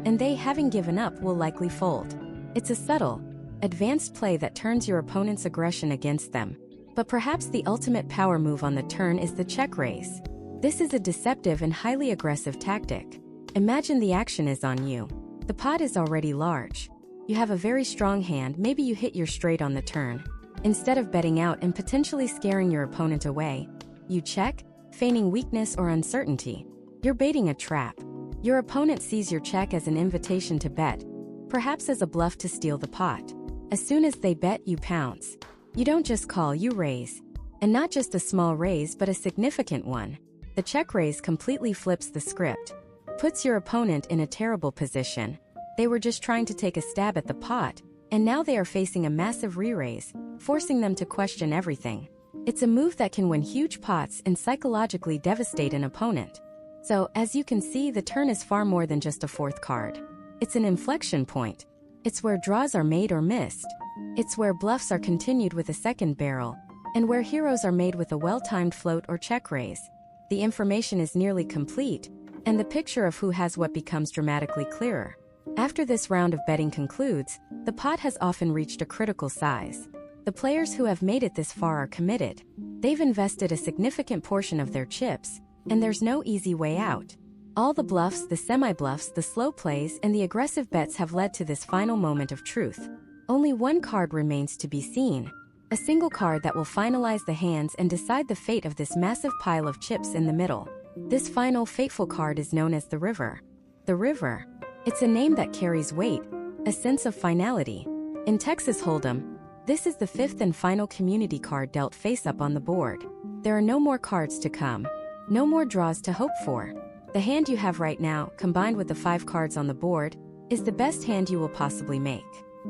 and they, having given up, will likely fold. It's a subtle, advanced play that turns your opponent's aggression against them. But perhaps the ultimate power move on the turn is the check raise. This is a deceptive and highly aggressive tactic. Imagine the action is on you. The pot is already large. You have a very strong hand, maybe you hit your straight on the turn. Instead of betting out and potentially scaring your opponent away, you check, feigning weakness or uncertainty. You're baiting a trap. Your opponent sees your check as an invitation to bet, perhaps as a bluff to steal the pot. As soon as they bet, you pounce. You don't just call, you raise. And not just a small raise, but a significant one. The check raise completely flips the script. Puts your opponent in a terrible position. They were just trying to take a stab at the pot, and now they are facing a massive re-raise, forcing them to question everything. It's a move that can win huge pots and psychologically devastate an opponent. So, as you can see, the turn is far more than just a fourth card. It's an inflection point. It's where draws are made or missed. It's where bluffs are continued with a second barrel, and where heroes are made with a well-timed float or check raise. The information is nearly complete, and the picture of who has what becomes dramatically clearer. After this round of betting concludes, the pot has often reached a critical size. The players who have made it this far are committed. They've invested a significant portion of their chips, and there's no easy way out. All the bluffs, the semi-bluffs, the slow plays, and the aggressive bets have led to this final moment of truth. Only one card remains to be seen. A single card that will finalize the hands and decide the fate of this massive pile of chips in the middle. This final fateful card is known as the River. The River. It's a name that carries weight, a sense of finality. In Texas Holdem, this is the fifth and final community card dealt face-up on the board. There are no more cards to come. No more draws to hope for. The hand you have right now, combined with the 5 cards on the board, is the best hand you will possibly make.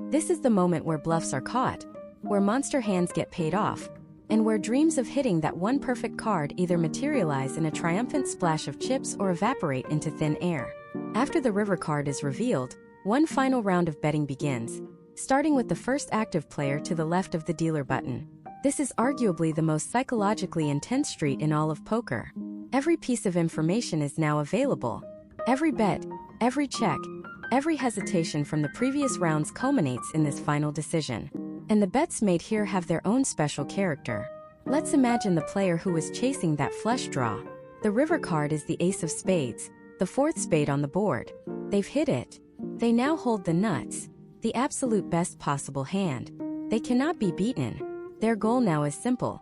This is the moment where bluffs are caught, where monster hands get paid off, and where dreams of hitting that one perfect card either materialize in a triumphant splash of chips or evaporate into thin air. After the River card is revealed, one final round of betting begins, starting with the first active player to the left of the dealer button. This is arguably the most psychologically intense street in all of poker. Every piece of information is now available. Every bet, every check, every hesitation from the previous rounds culminates in this final decision. And the bets made here have their own special character. Let's imagine the player who was chasing that flush draw. The River card is the ace of spades, the 4th spade on the board. They've hit it. They now hold the nuts, the absolute best possible hand. They cannot be beaten. Their goal now is simple: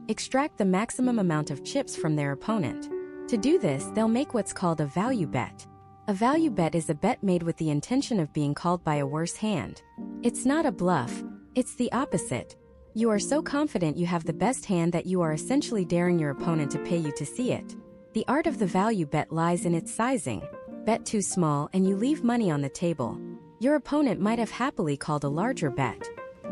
extract the maximum amount of chips from their opponent. To do this, they'll make what's called a value bet. A value bet is a bet made with the intention of being called by a worse hand. It's not a bluff, it's the opposite. You are so confident you have the best hand that you are essentially daring your opponent to pay you to see it. The art of the value bet lies in its sizing. Bet too small and you leave money on the table. Your opponent might have happily called a larger bet.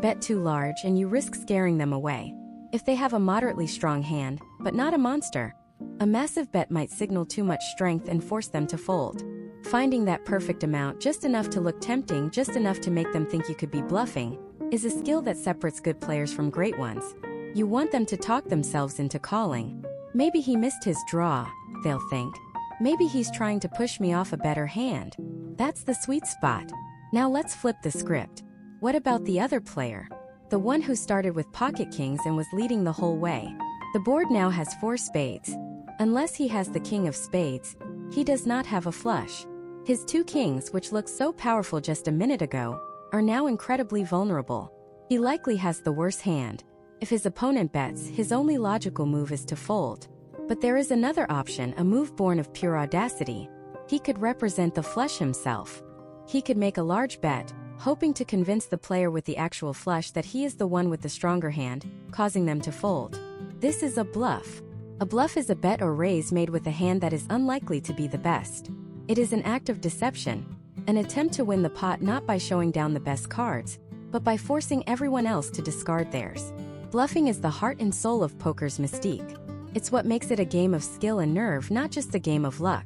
Bet too large and you risk scaring them away. If they have a moderately strong hand, but not a monster, a massive bet might signal too much strength and force them to fold. Finding that perfect amount, just enough to look tempting, just enough to make them think you could be bluffing, is a skill that separates good players from great ones. You want them to talk themselves into calling. Maybe he missed his draw, they'll think. Maybe he's trying to push me off a better hand. That's the sweet spot. Now let's flip the script. What about the other player? The one who started with pocket kings and was leading the whole way. The board now has 4 spades. Unless he has the king of spades, he does not have a flush. His 2 kings, which looked so powerful just a minute ago, are now incredibly vulnerable. He likely has the worse hand. If his opponent bets, his only logical move is to fold. But there is another option, a move born of pure audacity. He could represent the flush himself. He could make a large bet, hoping to convince the player with the actual flush that he is the one with the stronger hand, causing them to fold. This is a bluff. A bluff is a bet or raise made with a hand that is unlikely to be the best. It is an act of deception, an attempt to win the pot not by showing down the best cards, but by forcing everyone else to discard theirs. Bluffing is the heart and soul of poker's mystique. It's what makes it a game of skill and nerve, not just a game of luck.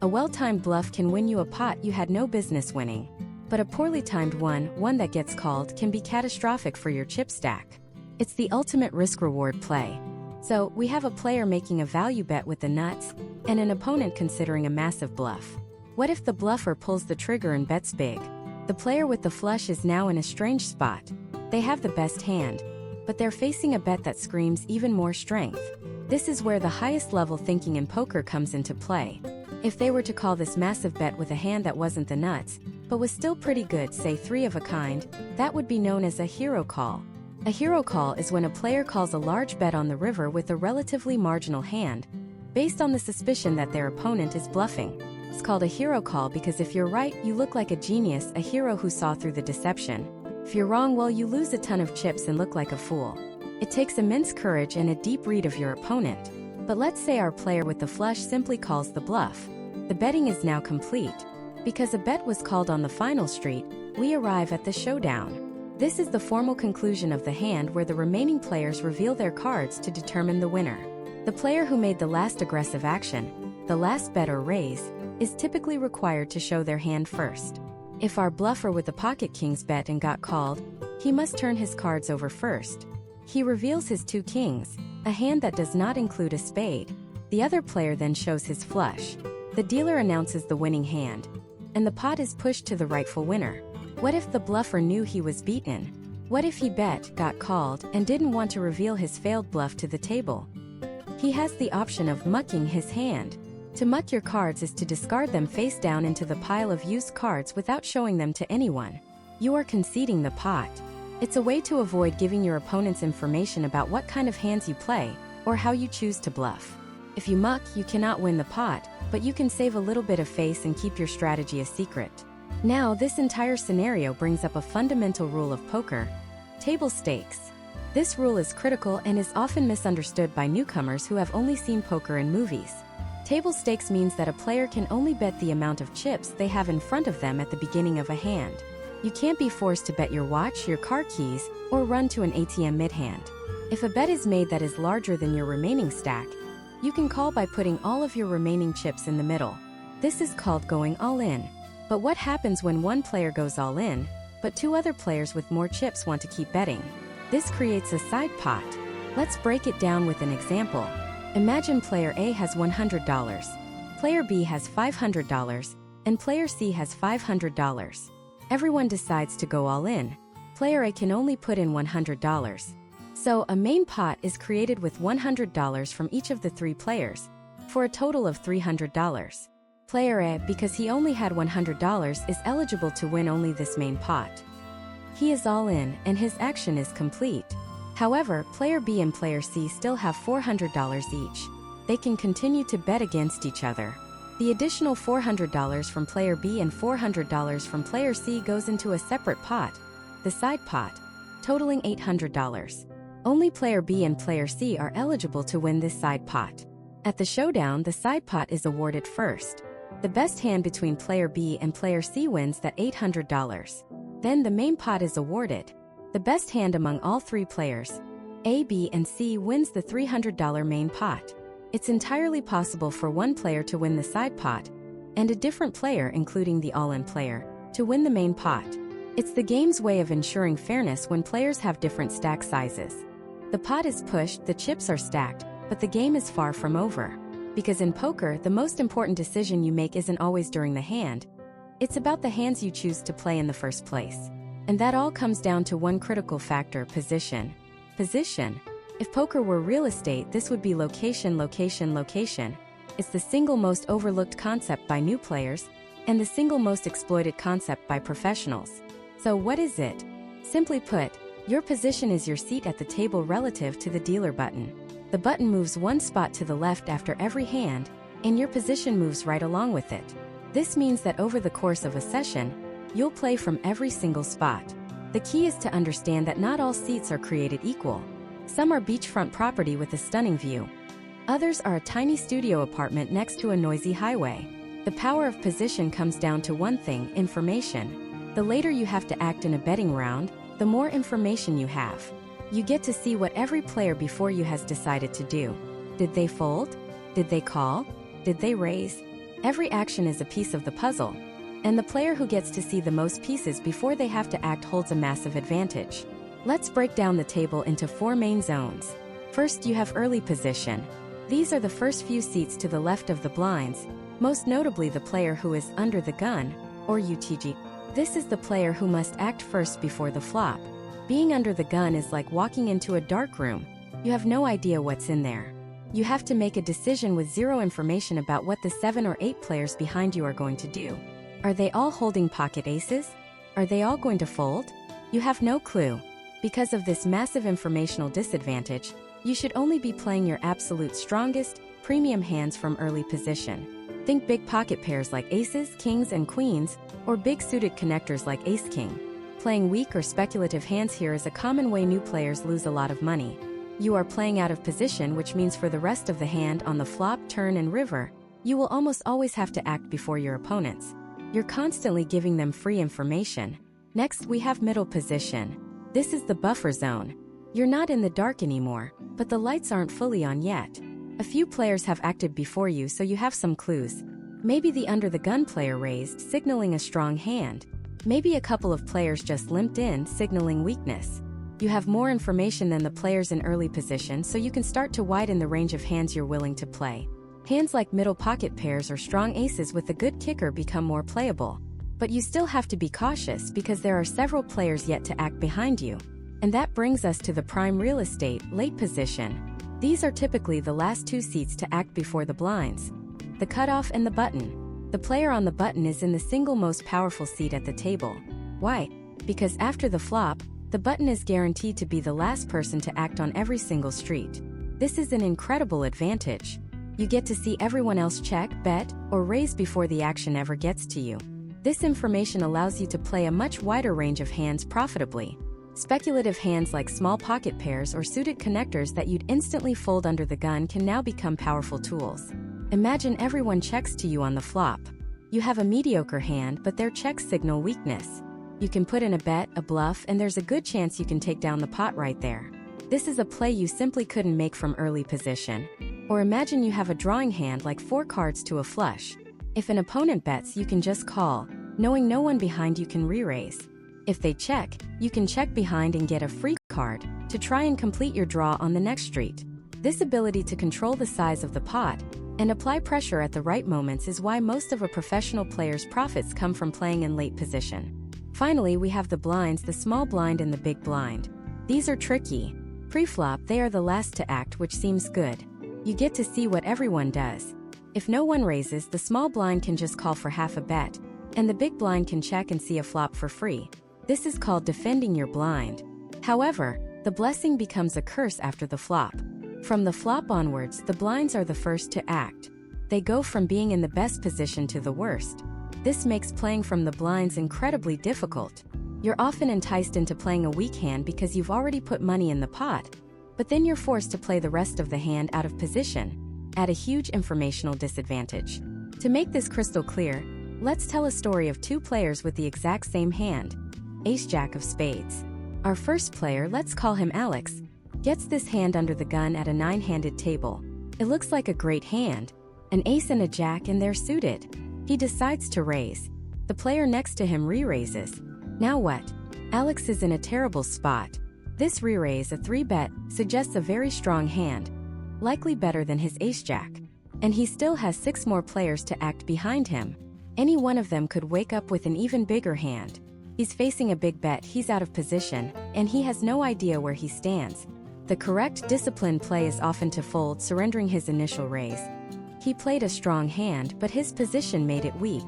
A well-timed bluff can win you a pot you had no business winning. But a poorly timed one that gets called, can be catastrophic for your chip stack. It's the ultimate risk-reward play. So, we have a player making a value bet with the nuts, and an opponent considering a massive bluff. What if the bluffer pulls the trigger and bets big? The player with the flush is now in a strange spot. They have the best hand, but they're facing a bet that screams even more strength. This is where the highest level thinking in poker comes into play. If they were to call this massive bet with a hand that wasn't the nuts, but was still pretty good, say 3 of a kind, that would be known as a hero call. A hero call is when a player calls a large bet on the river with a relatively marginal hand, based on the suspicion that their opponent is bluffing. It's called a hero call because if you're right, you look like a genius, a hero who saw through the deception. If you're wrong, well, you lose a ton of chips and look like a fool. It takes immense courage and a deep read of your opponent. But let's say our player with the flush simply calls the bluff. The betting is now complete. Because a bet was called on the final street, we arrive at the showdown. This is the formal conclusion of the hand where the remaining players reveal their cards to determine the winner. The player who made the last aggressive action, the last bet or raise, is typically required to show their hand first. If our bluffer with the pocket kings bet and got called, he must turn his cards over first. He reveals his 2 kings, a hand that does not include a spade. The other player then shows his flush. The dealer announces the winning hand, and the pot is pushed to the rightful winner. What if the bluffer knew he was beaten? What if he bet, got called, and didn't want to reveal his failed bluff to the table? He has the option of mucking his hand. To muck your cards is to discard them face down into the pile of used cards without showing them to anyone. You are conceding the pot. It's a way to avoid giving your opponents information about what kind of hands you play, or how you choose to bluff. If you muck, you cannot win the pot, but you can save a little bit of face and keep your strategy a secret. Now, this entire scenario brings up a fundamental rule of poker: table stakes. This rule is critical and is often misunderstood by newcomers who have only seen poker in movies. Table stakes means that a player can only bet the amount of chips they have in front of them at the beginning of a hand. You can't be forced to bet your watch, your car keys, or run to an ATM mid-hand. If a bet is made that is larger than your remaining stack, you can call by putting all of your remaining chips in the middle. This is called going all in. But what happens when one player goes all in, but 2 other players with more chips want to keep betting? This creates a side pot. Let's break it down with an example. Imagine player A has $100, player B has $500, and player C has $500. Everyone decides to go all in. Player A can only put in $100. So a main pot is created with $100 from each of the 3 players, for a total of $300. Player A, because he only had $100, is eligible to win only this main pot. He is all in, and his action is complete. However, player B and player C still have $400 each. They can continue to bet against each other. The additional $400 from player B and $400 from player C goes into a separate pot, the side pot, totaling $800. Only player B and player C are eligible to win this side pot. At the showdown, the side pot is awarded first. The best hand between player B and player C wins that $800. Then the main pot is awarded. The best hand among all 3 players, A, B, and C, wins the $300 main pot. It's entirely possible for one player to win the side pot, and a different player, including the all-in player, to win the main pot. It's the game's way of ensuring fairness when players have different stack sizes. The pot is pushed, the chips are stacked, but the game is far from over. Because in poker, the most important decision you make isn't always during the hand. It's about the hands you choose to play in the first place. And that all comes down to one critical factor: position. Position. If poker were real estate, this would be location, location, location. It's the single most overlooked concept by new players, and the single most exploited concept by professionals. So what is it? Simply put, your position is your seat at the table relative to the dealer button. The button moves one spot to the left after every hand, and your position moves right along with it. This means that over the course of a session, you'll play from every single spot. The key is to understand that not all seats are created equal. Some are beachfront property with a stunning view. Others are a tiny studio apartment next to a noisy highway. The power of position comes down to one thing: information. The later you have to act in a betting round, the more information you have. You get to see what every player before you has decided to do. Did they fold? Did they call? Did they raise? Every action is a piece of the puzzle, and the player who gets to see the most pieces before they have to act holds a massive advantage. Let's break down the table into 4 main zones. First, you have early position. These are the first few seats to the left of the blinds, most notably the player who is under the gun, or UTG. This is the player who must act first before the flop. Being under the gun is like walking into a dark room. You have no idea what's in there. You have to make a decision with zero information about what the 7 or 8 players behind you are going to do. Are they all holding pocket aces? Are they all going to fold? You have no clue. Because of this massive informational disadvantage, you should only be playing your absolute strongest, premium hands from early position. Think big pocket pairs like aces, kings, and queens, or big suited connectors like ace-king. Playing weak or speculative hands here is a common way new players lose a lot of money. You are playing out of position, which means for the rest of the hand on the flop, turn, and river, you will almost always have to act before your opponents. You're constantly giving them free information. Next, we have middle position. This is the buffer zone. You're not in the dark anymore, but the lights aren't fully on yet. A few players have acted before you, so you have some clues. Maybe the under the gun player raised, signaling a strong hand. Maybe a couple of players just limped in, signaling weakness. You have more information than the players in early position, so you can start to widen the range of hands you're willing to play. Hands like middle pocket pairs or strong aces with a good kicker become more playable. But you still have to be cautious because there are several players yet to act behind you. And that brings us to the prime real estate, late position. These are typically the last 2 seats to act before the blinds. The cutoff and the button. The player on the button is in the single most powerful seat at the table. Why? Because after the flop, the button is guaranteed to be the last person to act on every single street. This is an incredible advantage. You get to see everyone else check, bet, or raise before the action ever gets to you. This information allows you to play a much wider range of hands profitably. Speculative hands like small pocket pairs or suited connectors that you'd instantly fold under the gun can now become powerful tools. Imagine everyone checks to you on the flop. You have a mediocre hand, but their checks signal weakness. You can put in a bet, a bluff, and there's a good chance you can take down the pot right there. This is a play you simply couldn't make from early position. Or imagine you have a drawing hand like 4 cards to a flush. If an opponent bets, you can just call, knowing no one behind you can re-raise. If they check, you can check behind and get a free card to try and complete your draw on the next street. This ability to control the size of the pot and apply pressure at the right moments is why most of a professional player's profits come from playing in late position. Finally, we have the blinds, the small blind and the big blind. These are tricky. Pre-flop, they are the last to act, which seems good. You get to see what everyone does. If no one raises, the small blind can just call for half a bet, and the big blind can check and see a flop for free. This is called defending your blind. However, the blessing becomes a curse after the flop. From the flop onwards, the blinds are the first to act. They go from being in the best position to the worst. This makes playing from the blinds incredibly difficult. You're often enticed into playing a weak hand because you've already put money in the pot, but then you're forced to play the rest of the hand out of position, at a huge informational disadvantage. To make this crystal clear, let's tell a story of 2 players with the exact same hand. Ace-Jack of spades. Our first player, let's call him Alex, gets this hand under the gun at a 9-handed table. It looks like a great hand, an ace and a jack, and they're suited. He decides to raise. The player next to him re-raises. Now what? Alex is in a terrible spot. This re-raise, a 3-bet, suggests a very strong hand, likely better than his ace-jack. And he still has 6 more players to act behind him. Any one of them could wake up with an even bigger hand. He's facing a big bet, he's out of position, and he has no idea where he stands. The correct disciplined play is often to fold, surrendering his initial raise. He played a strong hand, but his position made it weak.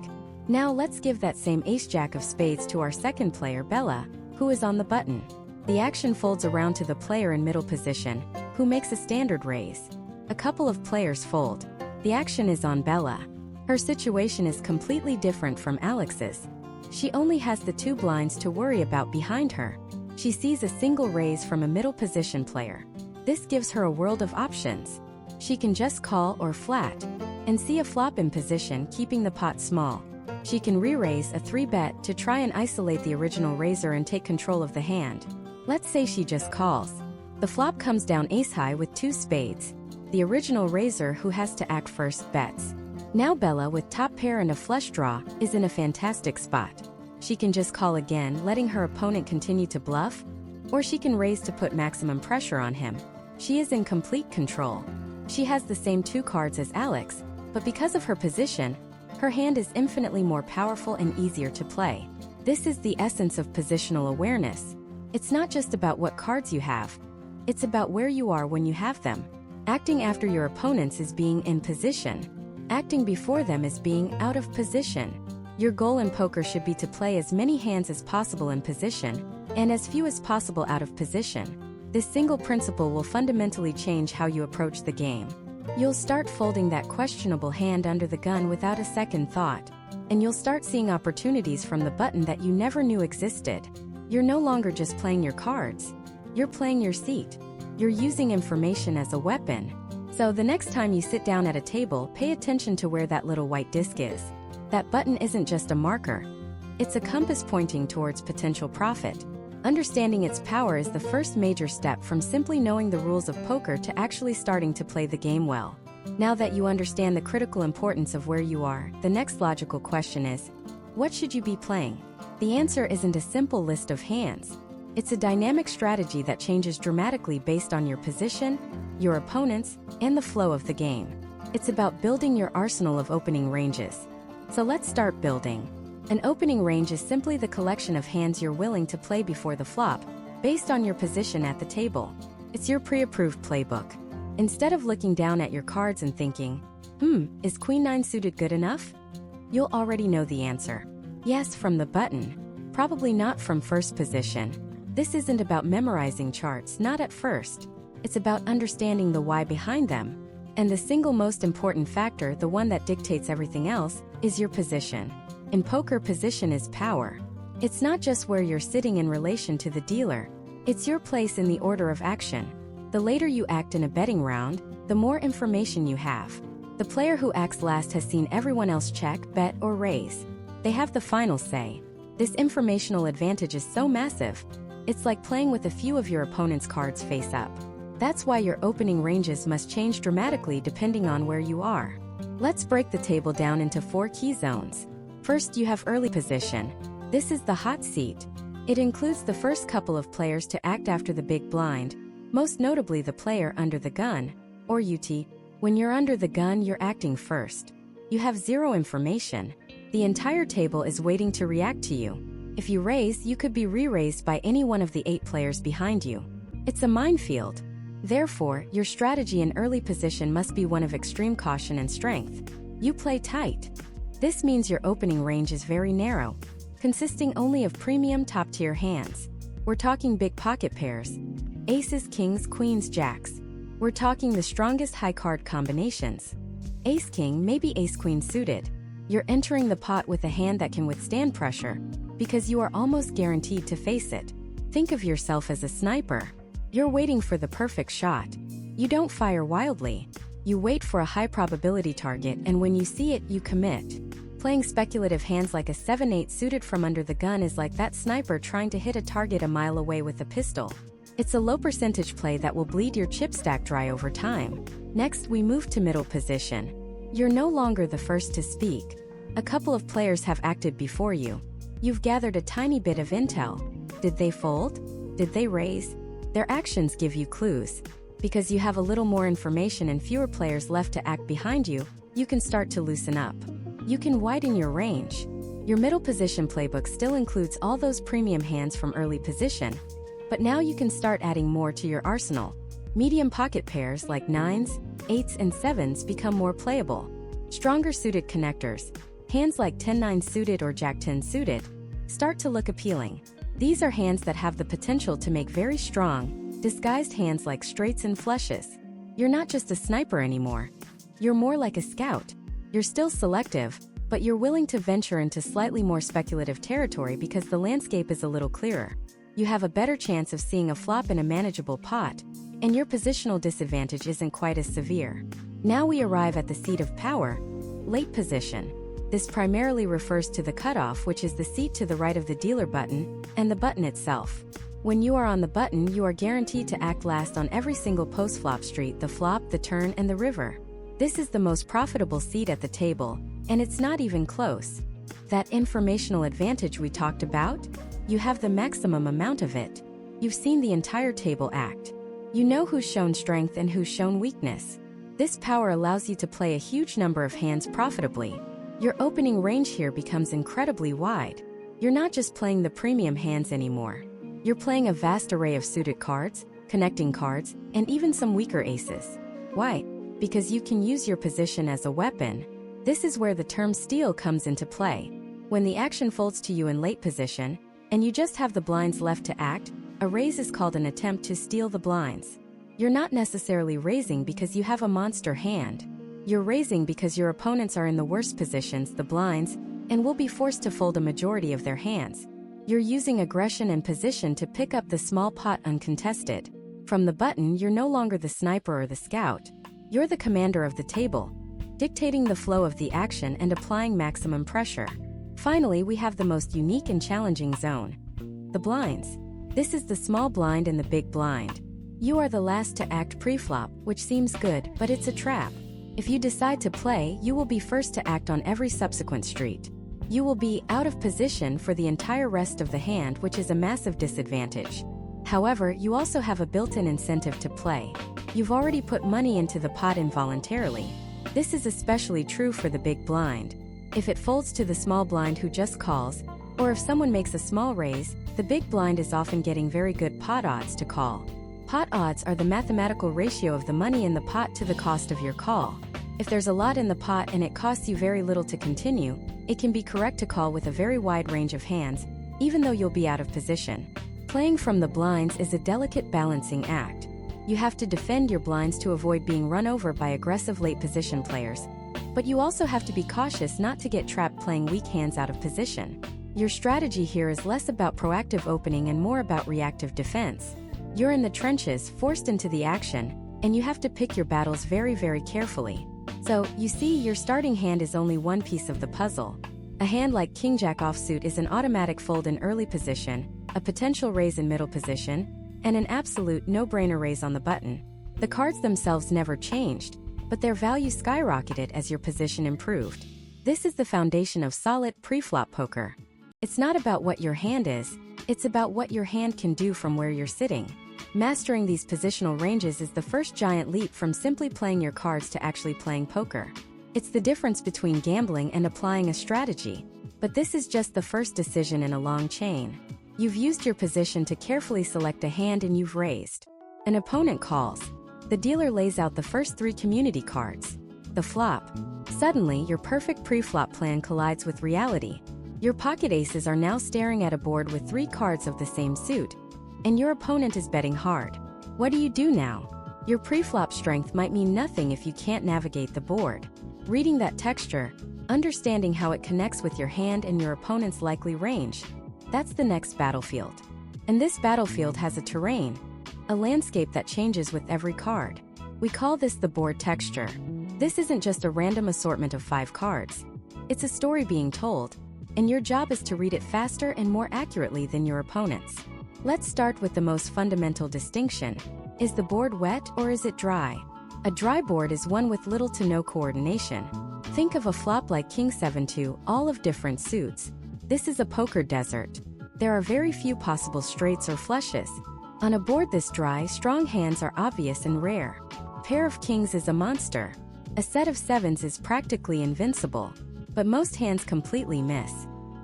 Now let's give that same ace-jack of spades to our second player, Bella, who is on the button. The action folds around to the player in middle position, who makes a standard raise. A couple of players fold. The action is on Bella. Her situation is completely different from Alex's. She only has the 2 blinds to worry about behind her. She sees a single raise from a middle position player. This gives her a world of options. She can just call or flat, and see a flop in position, keeping the pot small. She can re-raise a 3-bet to try and isolate the original raiser and take control of the hand. Let's say she just calls. The flop comes down ace-high with 2 spades. The original raiser, who has to act first, bets. Now Bella, with top pair and a flush draw, is in a fantastic spot. She can just call again, letting her opponent continue to bluff, or she can raise to put maximum pressure on him. She is in complete control. She has the same 2 cards as Alex, but because of her position, her hand is infinitely more powerful and easier to play. This is the essence of positional awareness. It's not just about what cards you have. It's about where you are when you have them. Acting after your opponents is being in position. Acting before them is being out of position. Your goal in poker should be to play as many hands as possible in position, and as few as possible out of position. This single principle will fundamentally change how you approach the game. You'll start folding that questionable hand under the gun without a second thought, and you'll start seeing opportunities from the button that you never knew existed. You're no longer just playing your cards. You're playing your seat. You're using information as a weapon. So the next time you sit down at a table, pay attention to where that little white disc is. That button isn't just a marker. It's a compass pointing towards potential profit. Understanding its power is the first major step from simply knowing the rules of poker to actually starting to play the game well. Now that you understand the critical importance of where you are, the next logical question is, what should you be playing? The answer isn't a simple list of hands. It's a dynamic strategy that changes dramatically based on your position, your opponents, and the flow of the game. It's about building your arsenal of opening ranges. So let's start building. An opening range is simply the collection of hands you're willing to play before the flop, based on your position at the table. It's your pre-approved playbook. Instead of looking down at your cards and thinking, is Queen 9 suited good enough? You'll already know the answer. Yes, from the button. Probably not from first position. This isn't about memorizing charts, not at first. It's about understanding the why behind them. And the single most important factor, the one that dictates everything else, is your position. In poker, position is power. It's not just where you're sitting in relation to the dealer. It's your place in the order of action. The later you act in a betting round, the more information you have. The player who acts last has seen everyone else check, bet, or raise. They have the final say. This informational advantage is so massive. It's like playing with a few of your opponent's cards face up. That's why your opening ranges must change dramatically depending on where you are. Let's break the table down into 4 key zones. First, you have early position. This is the hot seat. It includes the first couple of players to act after the big blind, most notably the player under the gun, or UT. When you're under the gun, you're acting first. You have 0 information. The entire table is waiting to react to you. If you raise, you could be re-raised by any one of the 8 players behind you. It's a minefield. Therefore, your strategy in early position must be one of extreme caution and strength. You play tight. This means your opening range is very narrow, consisting only of premium top-tier hands. We're talking big pocket pairs, aces, kings, queens, jacks. We're talking the strongest high card combinations. Ace-king, maybe ace-queen suited. You're entering the pot with a hand that can withstand pressure, because you are almost guaranteed to face it. Think of yourself as a sniper. You're waiting for the perfect shot. You don't fire wildly. You wait for a high probability target, and when you see it, you commit. Playing speculative hands like a 7-8 suited from under the gun is like that sniper trying to hit a target a mile away with a pistol. It's a low percentage play that will bleed your chip stack dry over time. Next, we move to middle position. You're no longer the first to speak. A couple of players have acted before you. You've gathered a tiny bit of intel. Did they fold? Did they raise? Their actions give you clues. Because you have a little more information and fewer players left to act behind you, you can start to loosen up. You can widen your range. Your middle position playbook still includes all those premium hands from early position, but now you can start adding more to your arsenal. Medium pocket pairs like 9s, 8s, and 7s become more playable. Stronger suited connectors, Hands like 10-9 suited or Jack-10 suited start to look appealing. These are hands that have the potential to make very strong, disguised hands like straights and flushes. You're not just a sniper anymore. You're more like a scout. You're still selective, but you're willing to venture into slightly more speculative territory because the landscape is a little clearer. You have a better chance of seeing a flop in a manageable pot, and your positional disadvantage isn't quite as severe. Now we arrive at the seat of power, late position. This primarily refers to the cutoff, which is the seat to the right of the dealer button, and the button itself. When you are on the button, you are guaranteed to act last on every single post-flop street, the flop, the turn, and the river. This is the most profitable seat at the table, and it's not even close. That informational advantage we talked about? You have the maximum amount of it. You've seen the entire table act. You know who's shown strength and who's shown weakness. This power allows you to play a huge number of hands profitably. Your opening range here becomes incredibly wide. You're not just playing the premium hands anymore. You're playing a vast array of suited cards, connecting cards, and even some weaker aces. Why? Because you can use your position as a weapon. This is where the term steal comes into play. When the action folds to you in late position, and you just have the blinds left to act, a raise is called an attempt to steal the blinds. You're not necessarily raising because you have a monster hand. You're raising because your opponents are in the worst positions, the blinds, and will be forced to fold a majority of their hands. You're using aggression and position to pick up the small pot uncontested. From the button, you're no longer the sniper or the scout. You're the commander of the table, dictating the flow of the action and applying maximum pressure. Finally, we have the most unique and challenging zone. The blinds. This is the small blind and the big blind. You are the last to act pre-flop, which seems good, but it's a trap. If you decide to play, you will be first to act on every subsequent street. You will be out of position for the entire rest of the hand, which is a massive disadvantage. However, you also have a built-in incentive to play. You've already put money into the pot involuntarily. This is especially true for the big blind. If it folds to the small blind who just calls, or if someone makes a small raise, the big blind is often getting very good pot odds to call. Pot odds are the mathematical ratio of the money in the pot to the cost of your call. If there's a lot in the pot and it costs you very little to continue, it can be correct to call with a very wide range of hands, even though you'll be out of position. Playing from the blinds is a delicate balancing act. You have to defend your blinds to avoid being run over by aggressive late position players. But you also have to be cautious not to get trapped playing weak hands out of position. Your strategy here is less about proactive opening and more about reactive defense. You're in the trenches, forced into the action, and you have to pick your battles very, very carefully. So, you see, your starting hand is only one piece of the puzzle. A hand like King-Jack offsuit is an automatic fold in early position, a potential raise in middle position, and an absolute no-brainer raise on the button. The cards themselves never changed, but their value skyrocketed as your position improved. This is the foundation of solid pre-flop poker. It's not about what your hand is, it's about what your hand can do from where you're sitting. Mastering these positional ranges is the first giant leap from simply playing your cards to actually playing poker. It's the difference between gambling and applying a strategy. But this is just the first decision in a long chain. You've used your position to carefully select a hand and you've raised. An opponent calls. The dealer lays out the first 3 community cards. The flop. Suddenly, your perfect pre-flop plan collides with reality. Your pocket aces are now staring at a board with 3 cards of the same suit, and your opponent is betting hard. What do you do now? Your pre-flop strength might mean nothing if you can't navigate the board. Reading that texture, understanding how it connects with your hand and your opponent's likely range, that's the next battlefield. And this battlefield has a terrain, a landscape that changes with every card. We call this the board texture. This isn't just a random assortment of 5 cards. It's a story being told, and your job is to read it faster and more accurately than your opponents. Let's start with the most fundamental distinction. Is the board wet or is it dry? A dry board is one with little to no coordination. Think of a flop like King 7-2, all of different suits. This is a poker desert. There are very few possible straights or flushes. On a board this dry, strong hands are obvious and rare. A pair of kings is a monster. A set of 7s is practically invincible. But most hands completely miss.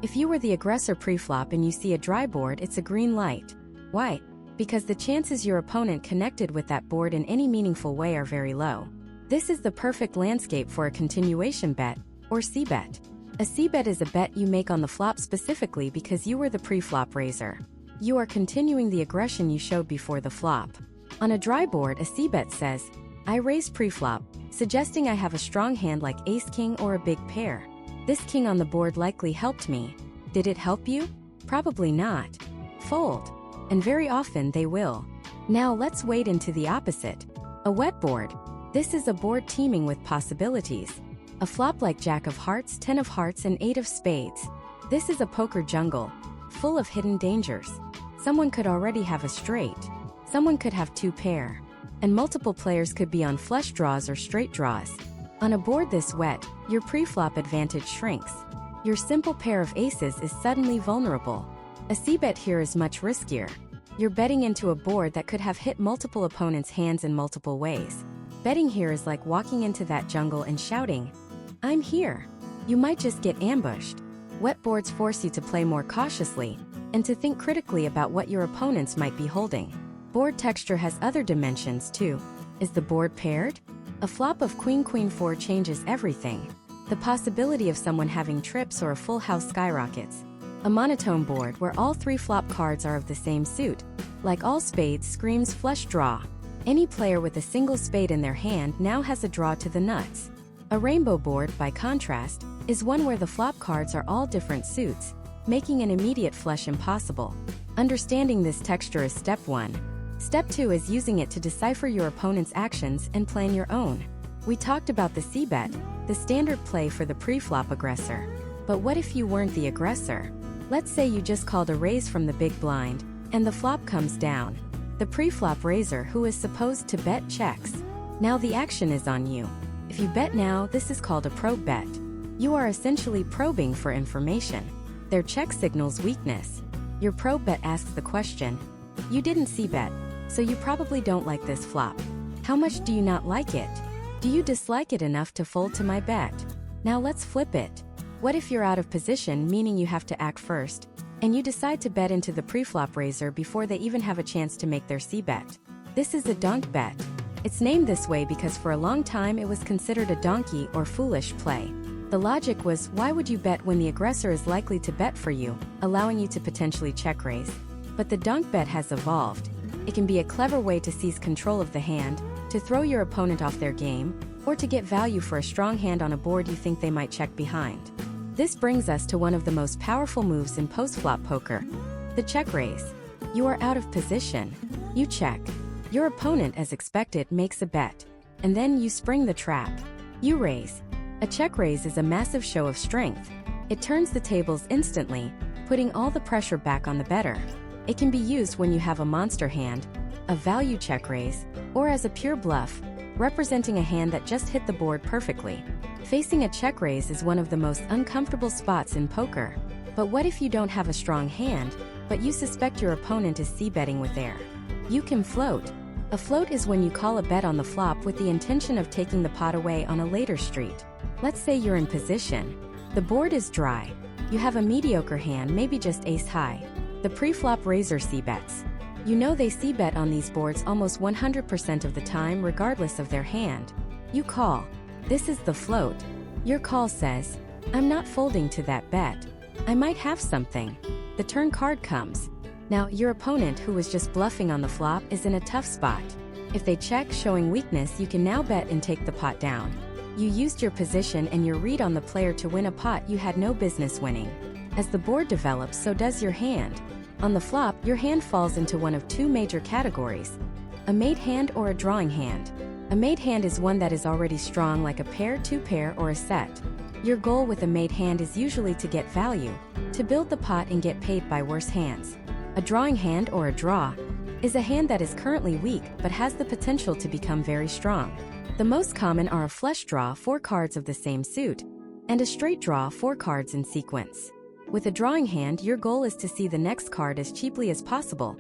If you were the aggressor pre-flop and you see a dry board, it's a green light. Why? Because the chances your opponent connected with that board in any meaningful way are very low. This is the perfect landscape for a continuation bet, or C-bet. A c-bet is a bet you make on the flop specifically because you were the pre-flop raiser. You are continuing the aggression you showed before the flop. On a dry board, a c-bet says, I raised pre-flop, suggesting I have a strong hand like ace-king or a big pair. This king on the board likely helped me. Did it help you? Probably not. Fold. And very often they will. Now let's wade into the opposite. A wet board. This is a board teeming with possibilities. A flop like Jack of Hearts, 10 of Hearts, and 8 of Spades. This is a poker jungle, full of hidden dangers. Someone could already have a straight. Someone could have 2 pair. And multiple players could be on flush draws or straight draws. On a board this wet, your pre-flop advantage shrinks. Your simple pair of aces is suddenly vulnerable. A c-bet here is much riskier. You're betting into a board that could have hit multiple opponents' hands in multiple ways. Betting here is like walking into that jungle and shouting, I'm here. You might just get ambushed. Wet boards force you to play more cautiously and to think critically about what your opponents might be holding. Board texture has other dimensions too. Is the board paired? A flop of queen-queen-4 changes everything. The possibility of someone having trips or a full house skyrockets. A monotone board where all 3 flop cards are of the same suit, like all spades, screams flush draw. Any player with a single spade in their hand now has a draw to the nuts. A rainbow board, by contrast, is one where the flop cards are all different suits, making an immediate flush impossible. Understanding this texture is step 1. Step 2 is using it to decipher your opponent's actions and plan your own. We talked about the c-bet, the standard play for the pre-flop aggressor. But what if you weren't the aggressor? Let's say you just called a raise from the big blind, and the flop comes down. The pre-flop raiser, who is supposed to bet, checks. Now the action is on you. If you bet now, this is called a probe bet. You are essentially probing for information. Their check signals weakness. Your probe bet asks the question, you didn't c-bet, so you probably don't like this flop. How much do you not like it? Do you dislike it enough to fold to my bet? Now let's flip it. What if you're out of position, meaning you have to act first, and you decide to bet into the pre-flop raiser before they even have a chance to make their c-bet? This is a donk bet. It's named this way because for a long time it was considered a donkey or foolish play. The logic was, why would you bet when the aggressor is likely to bet for you, allowing you to potentially check raise? But the donk bet has evolved. It can be a clever way to seize control of the hand, to throw your opponent off their game, or to get value for a strong hand on a board you think they might check behind. This brings us to one of the most powerful moves in post-flop poker, the check raise. You are out of position. You check. Your opponent, as expected, makes a bet, and then you spring the trap. You raise. A check raise is a massive show of strength. It turns the tables instantly, putting all the pressure back on the bettor. It can be used when you have a monster hand, a value check raise, or as a pure bluff, representing a hand that just hit the board perfectly. Facing a check raise is one of the most uncomfortable spots in poker. But what if you don't have a strong hand, but you suspect your opponent is c-betting with air? You can float. A float is when you call a bet on the flop with the intention of taking the pot away on a later street. Let's say you're in position. The board is dry. You have a mediocre hand, maybe just ace-high. The pre-flop raiser c-bets. You know they c-bet on these boards almost 100% of the time regardless of their hand. You call. This is the float. Your call says, I'm not folding to that bet. I might have something. The turn card comes. Now, your opponent, who was just bluffing on the flop, is in a tough spot. If they check, showing weakness, you can now bet and take the pot down. You used your position and your read on the player to win a pot you had no business winning. As the board develops, so does your hand. On the flop, your hand falls into one of 2 major categories: a made hand or a drawing hand. A made hand is one that is already strong, like a pair, 2 pair, or a set. Your goal with a made hand is usually to get value, to build the pot and get paid by worse hands. A drawing hand, or a draw, is a hand that is currently weak but has the potential to become very strong. The most common are a flush draw, 4 cards of the same suit, and a straight draw, 4 cards in sequence. With a drawing hand, your goal is to see the next card as cheaply as possible,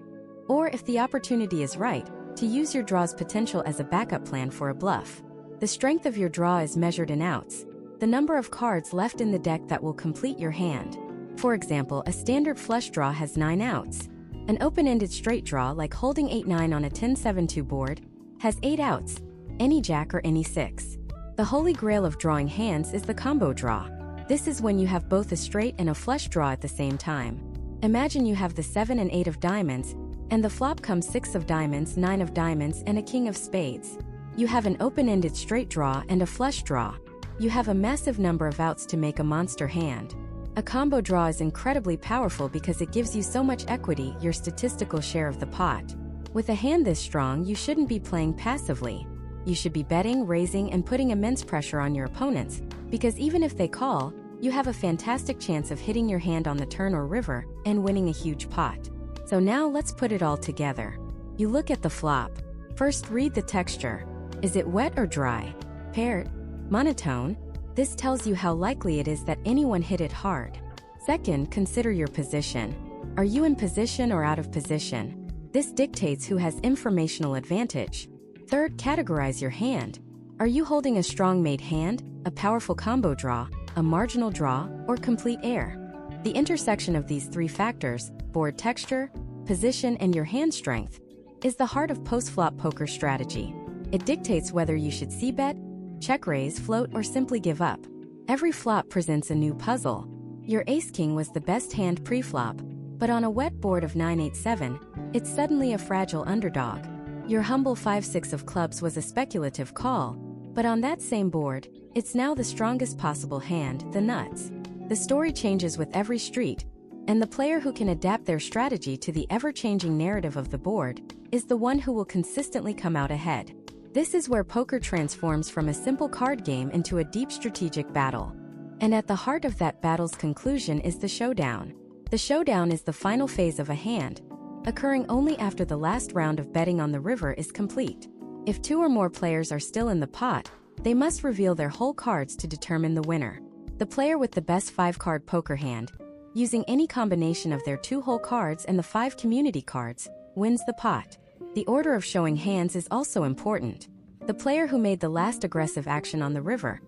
or if the opportunity is right, to use your draw's potential as a backup plan for a bluff. The strength of your draw is measured in outs, the number of cards left in the deck that will complete your hand. For example, a standard flush draw has 9 outs. An open-ended straight draw, like holding 8-9 on a 10-7-2 board, has 8 outs, any jack or any 6. The holy grail of drawing hands is the combo draw. This is when you have both a straight and a flush draw at the same time. Imagine you have the 7 and 8 of diamonds, and the flop comes 6 of diamonds, 9 of diamonds, and a king of spades. You have an open-ended straight draw and a flush draw. You have a massive number of outs to make a monster hand. A combo draw is incredibly powerful because it gives you so much equity, your statistical share of the pot. With a hand this strong, you shouldn't be playing passively. You should be betting, raising, and putting immense pressure on your opponents, because even if they call, you have a fantastic chance of hitting your hand on the turn or river and winning a huge pot. So now let's put it all together. You look at the flop. First, read the texture. Is it wet or dry? Paired? Monotone? This tells you how likely it is that anyone hit it hard. Second, consider your position. Are you in position or out of position? This dictates who has informational advantage. Third, categorize your hand. Are you holding a strong made hand, a powerful combo draw, a marginal draw, or complete air? The intersection of these three factors, board texture, position, and your hand strength, is the heart of post-flop poker strategy. It dictates whether you should c-bet, check raise, float, or simply give up. Every flop presents a new puzzle. Your ace-king was the best hand pre-flop, but on a wet board of 9-8-7, it's suddenly a fragile underdog. Your humble 5-6 of clubs was a speculative call, but on that same board, it's now the strongest possible hand, the nuts. The story changes with every street, and the player who can adapt their strategy to the ever-changing narrative of the board is the one who will consistently come out ahead. This is where poker transforms from a simple card game into a deep strategic battle. And at the heart of that battle's conclusion is the showdown. The showdown is the final phase of a hand, occurring only after the last round of betting on the river is complete. If 2 or more players are still in the pot, they must reveal their whole cards to determine the winner. The player with the best 5-card poker hand, using any combination of their 2 whole cards and the 5 community cards, wins the pot. The order of showing hands is also important. The player who made the last aggressive action on the river,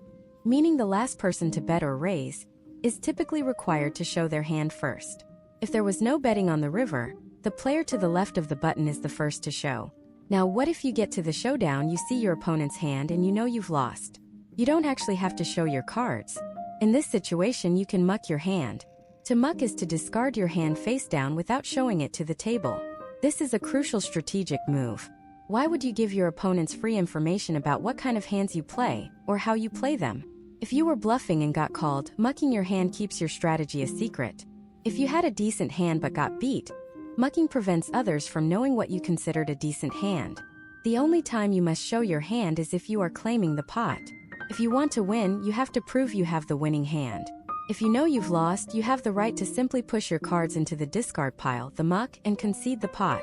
meaning the last person to bet or raise, is typically required to show their hand first. If there was no betting on the river, the player to the left of the button is the first to show. Now what if you get to the showdown, you see your opponent's hand and you know you've lost? You don't actually have to show your cards. In this situation, you can muck your hand. To muck is to discard your hand face down without showing it to the table. This is a crucial strategic move. Why would you give your opponents free information about what kind of hands you play, or how you play them? If you were bluffing and got called, mucking your hand keeps your strategy a secret. If you had a decent hand but got beat, mucking prevents others from knowing what you considered a decent hand. The only time you must show your hand is if you are claiming the pot. If you want to win, you have to prove you have the winning hand. If you know you've lost, you have the right to simply push your cards into the discard pile, the muck, and concede the pot.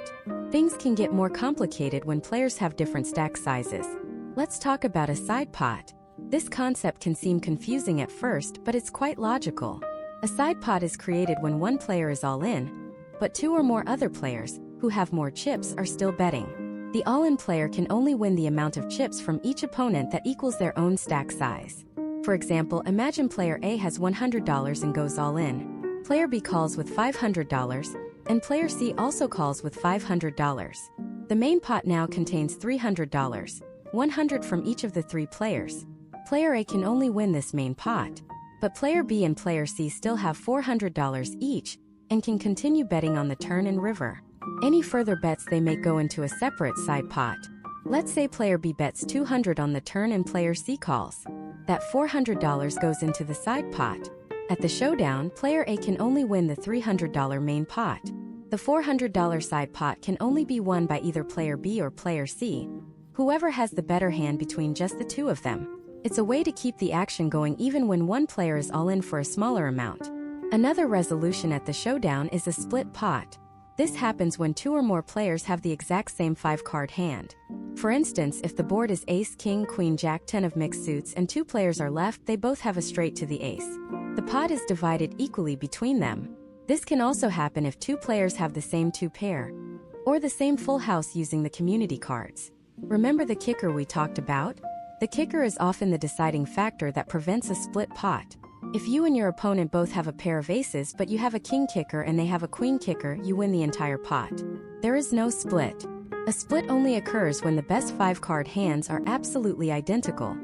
Things can get more complicated when players have different stack sizes. Let's talk about a side pot. This concept can seem confusing at first, but it's quite logical. A side pot is created when one player is all in, but 2 or more other players, who have more chips, are still betting. The all-in player can only win the amount of chips from each opponent that equals their own stack size. For example, imagine player A has $100 and goes all in. Player B calls with $500, and player C also calls with $500. The main pot now contains $300, 100 from each of the 3 players. Player A can only win this main pot, but player B and player C still have $400 each and can continue betting on the turn and river. Any further bets they make go into a separate side pot. Let's say player B bets $200 on the turn and player C calls. That $400 goes into the side pot. At the showdown, player A can only win the $300 main pot. The $400 side pot can only be won by either player B or player C, whoever has the better hand between just the 2 of them. It's a way to keep the action going even when one player is all in for a smaller amount. Another resolution at the showdown is a split pot. This happens when 2 or more players have the exact same 5-card hand. For instance, if the board is ace, king, queen, jack, 10 of mixed suits and 2 players are left, they both have a straight to the ace. The pot is divided equally between them. This can also happen if 2 players have the same 2 pair, or the same full house using the community cards. Remember the kicker we talked about? The kicker is often the deciding factor that prevents a split pot. If you and your opponent both have a pair of aces but you have a king kicker and they have a queen kicker, you win the entire pot. There is no split. A split only occurs when the best 5-card hands are absolutely identical.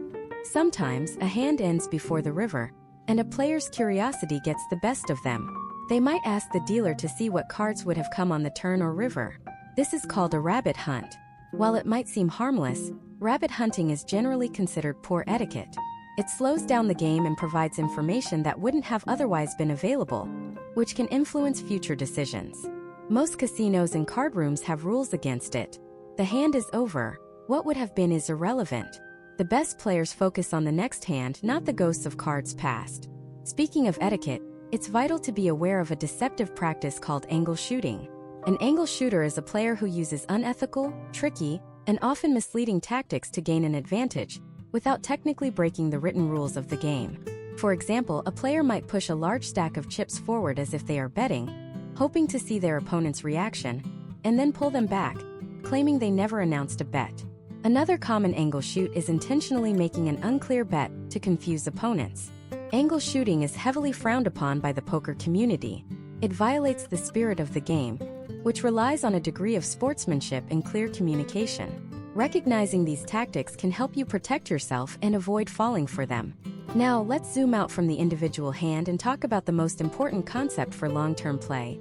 Sometimes, a hand ends before the river, and a player's curiosity gets the best of them. They might ask the dealer to see what cards would have come on the turn or river. This is called a rabbit hunt. While it might seem harmless, rabbit hunting is generally considered poor etiquette. It slows down the game and provides information that wouldn't have otherwise been available, which can influence future decisions. Most casinos and card rooms have rules against it. The hand is over. What would have been is irrelevant. The best players focus on the next hand, not the ghosts of cards past. Speaking of etiquette, it's vital to be aware of a deceptive practice called angle shooting. An angle shooter is a player who uses unethical, tricky, and often misleading tactics to gain an advantage, without technically breaking the written rules of the game. For example, a player might push a large stack of chips forward as if they are betting, hoping to see their opponent's reaction, and then pull them back, claiming they never announced a bet. Another common angle shoot is intentionally making an unclear bet to confuse opponents. Angle shooting is heavily frowned upon by the poker community. It violates the spirit of the game, which relies on a degree of sportsmanship and clear communication. Recognizing these tactics can help you protect yourself and avoid falling for them. Now, let's zoom out from the individual hand and talk about the most important concept for long-term play: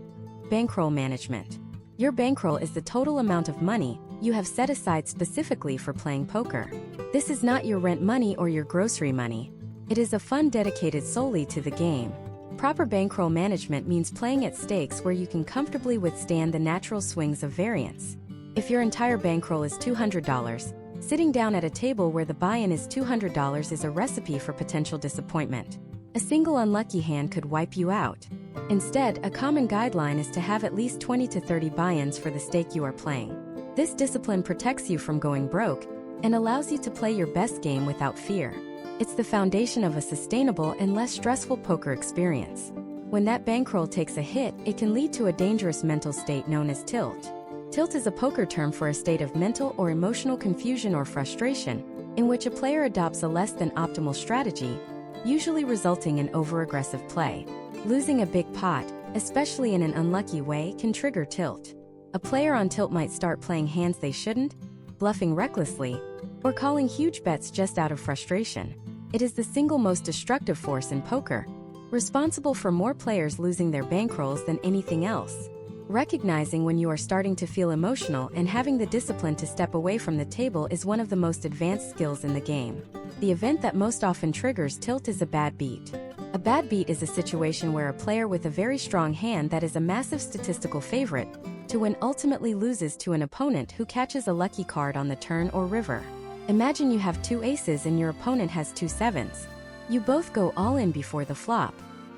bankroll management. Your bankroll is the total amount of money you have set aside specifically for playing poker. This is not your rent money or your grocery money. It is a fund dedicated solely to the game. Proper bankroll management means playing at stakes where you can comfortably withstand the natural swings of variance. If your entire bankroll is $200, sitting down at a table where the buy-in is $200 is a recipe for potential disappointment. A single unlucky hand could wipe you out. Instead, a common guideline is to have at least 20 to 30 buy-ins for the stake you are playing. This discipline protects you from going broke and allows you to play your best game without fear. It's the foundation of a sustainable and less stressful poker experience. When that bankroll takes a hit, it can lead to a dangerous mental state known as tilt. Tilt is a poker term for a state of mental or emotional confusion or frustration, in which a player adopts a less than optimal strategy, usually resulting in over-aggressive play. Losing a big pot, especially in an unlucky way, can trigger tilt. A player on tilt might start playing hands they shouldn't, bluffing recklessly, or calling huge bets just out of frustration. It is the single most destructive force in poker, responsible for more players losing their bankrolls than anything else. Recognizing when you are starting to feel emotional and having the discipline to step away from the table is one of the most advanced skills in the game. The event that most often triggers tilt is a bad beat. A bad beat is a situation where a player with a very strong hand that is a massive statistical favorite to win ultimately loses to an opponent who catches a lucky card on the turn or river. Imagine you have two aces and your opponent has two sevens. You both go all in before the flop.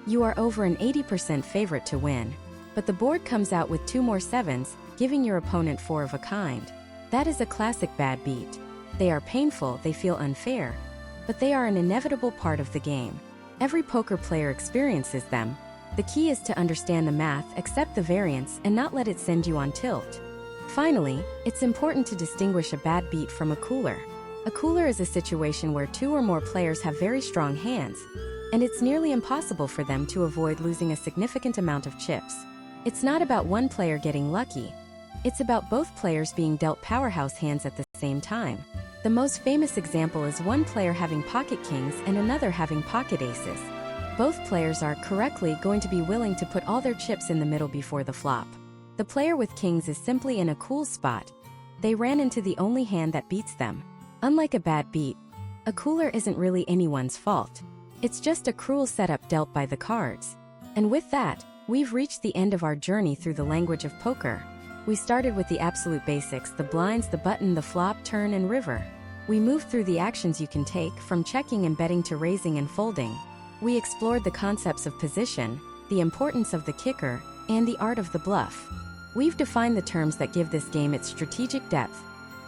You are over an 80% favorite to win. But the board comes out with two more sevens, giving your opponent four of a kind. That is a classic bad beat. They are painful, they feel unfair, but they are an inevitable part of the game. Every poker player experiences them. The key is to understand the math, accept the variance, and not let it send you on tilt. Finally, it's important to distinguish a bad beat from a cooler. A cooler is a situation where two or more players have very strong hands, and it's nearly impossible for them to avoid losing a significant amount of chips. It's not about one player getting lucky. It's about both players being dealt powerhouse hands at the same time. The most famous example is one player having pocket kings and another having pocket aces. Both players are correctly going to be willing to put all their chips in the middle before the flop. The player with kings is simply in a cool spot. They ran into the only hand that beats them. Unlike a bad beat, a cooler isn't really anyone's fault. It's just a cruel setup dealt by the cards. And with that, we've reached the end of our journey through the language of poker. We started with the absolute basics: the blinds, the button, the flop, turn, and river. We moved through the actions you can take, from checking and betting to raising and folding. We explored the concepts of position, the importance of the kicker, and the art of the bluff. We've defined the terms that give this game its strategic depth: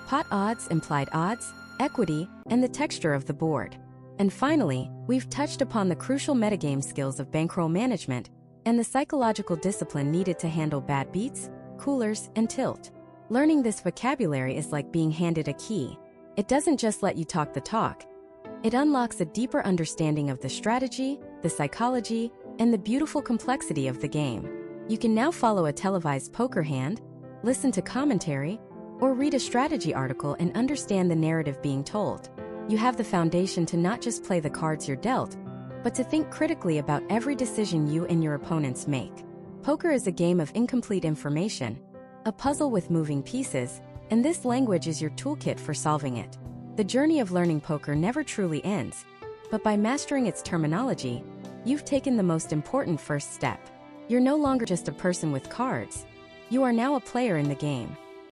pot odds, implied odds, equity, and the texture of the board. And finally, we've touched upon the crucial metagame skills of bankroll management and the psychological discipline needed to handle bad beats, coolers, and tilt. Learning this vocabulary is like being handed a key. It doesn't just let you talk the talk. It unlocks a deeper understanding of the strategy, the psychology, and the beautiful complexity of the game. You can now follow a televised poker hand, listen to commentary, or read a strategy article and understand the narrative being told. You have the foundation to not just play the cards you're dealt, but to think critically about every decision you and your opponents make. Poker is a game of incomplete information, a puzzle with moving pieces, and this language is your toolkit for solving it. The journey of learning poker never truly ends, but by mastering its terminology, you've taken the most important first step. You're no longer just a person with cards. You are now a player in the game.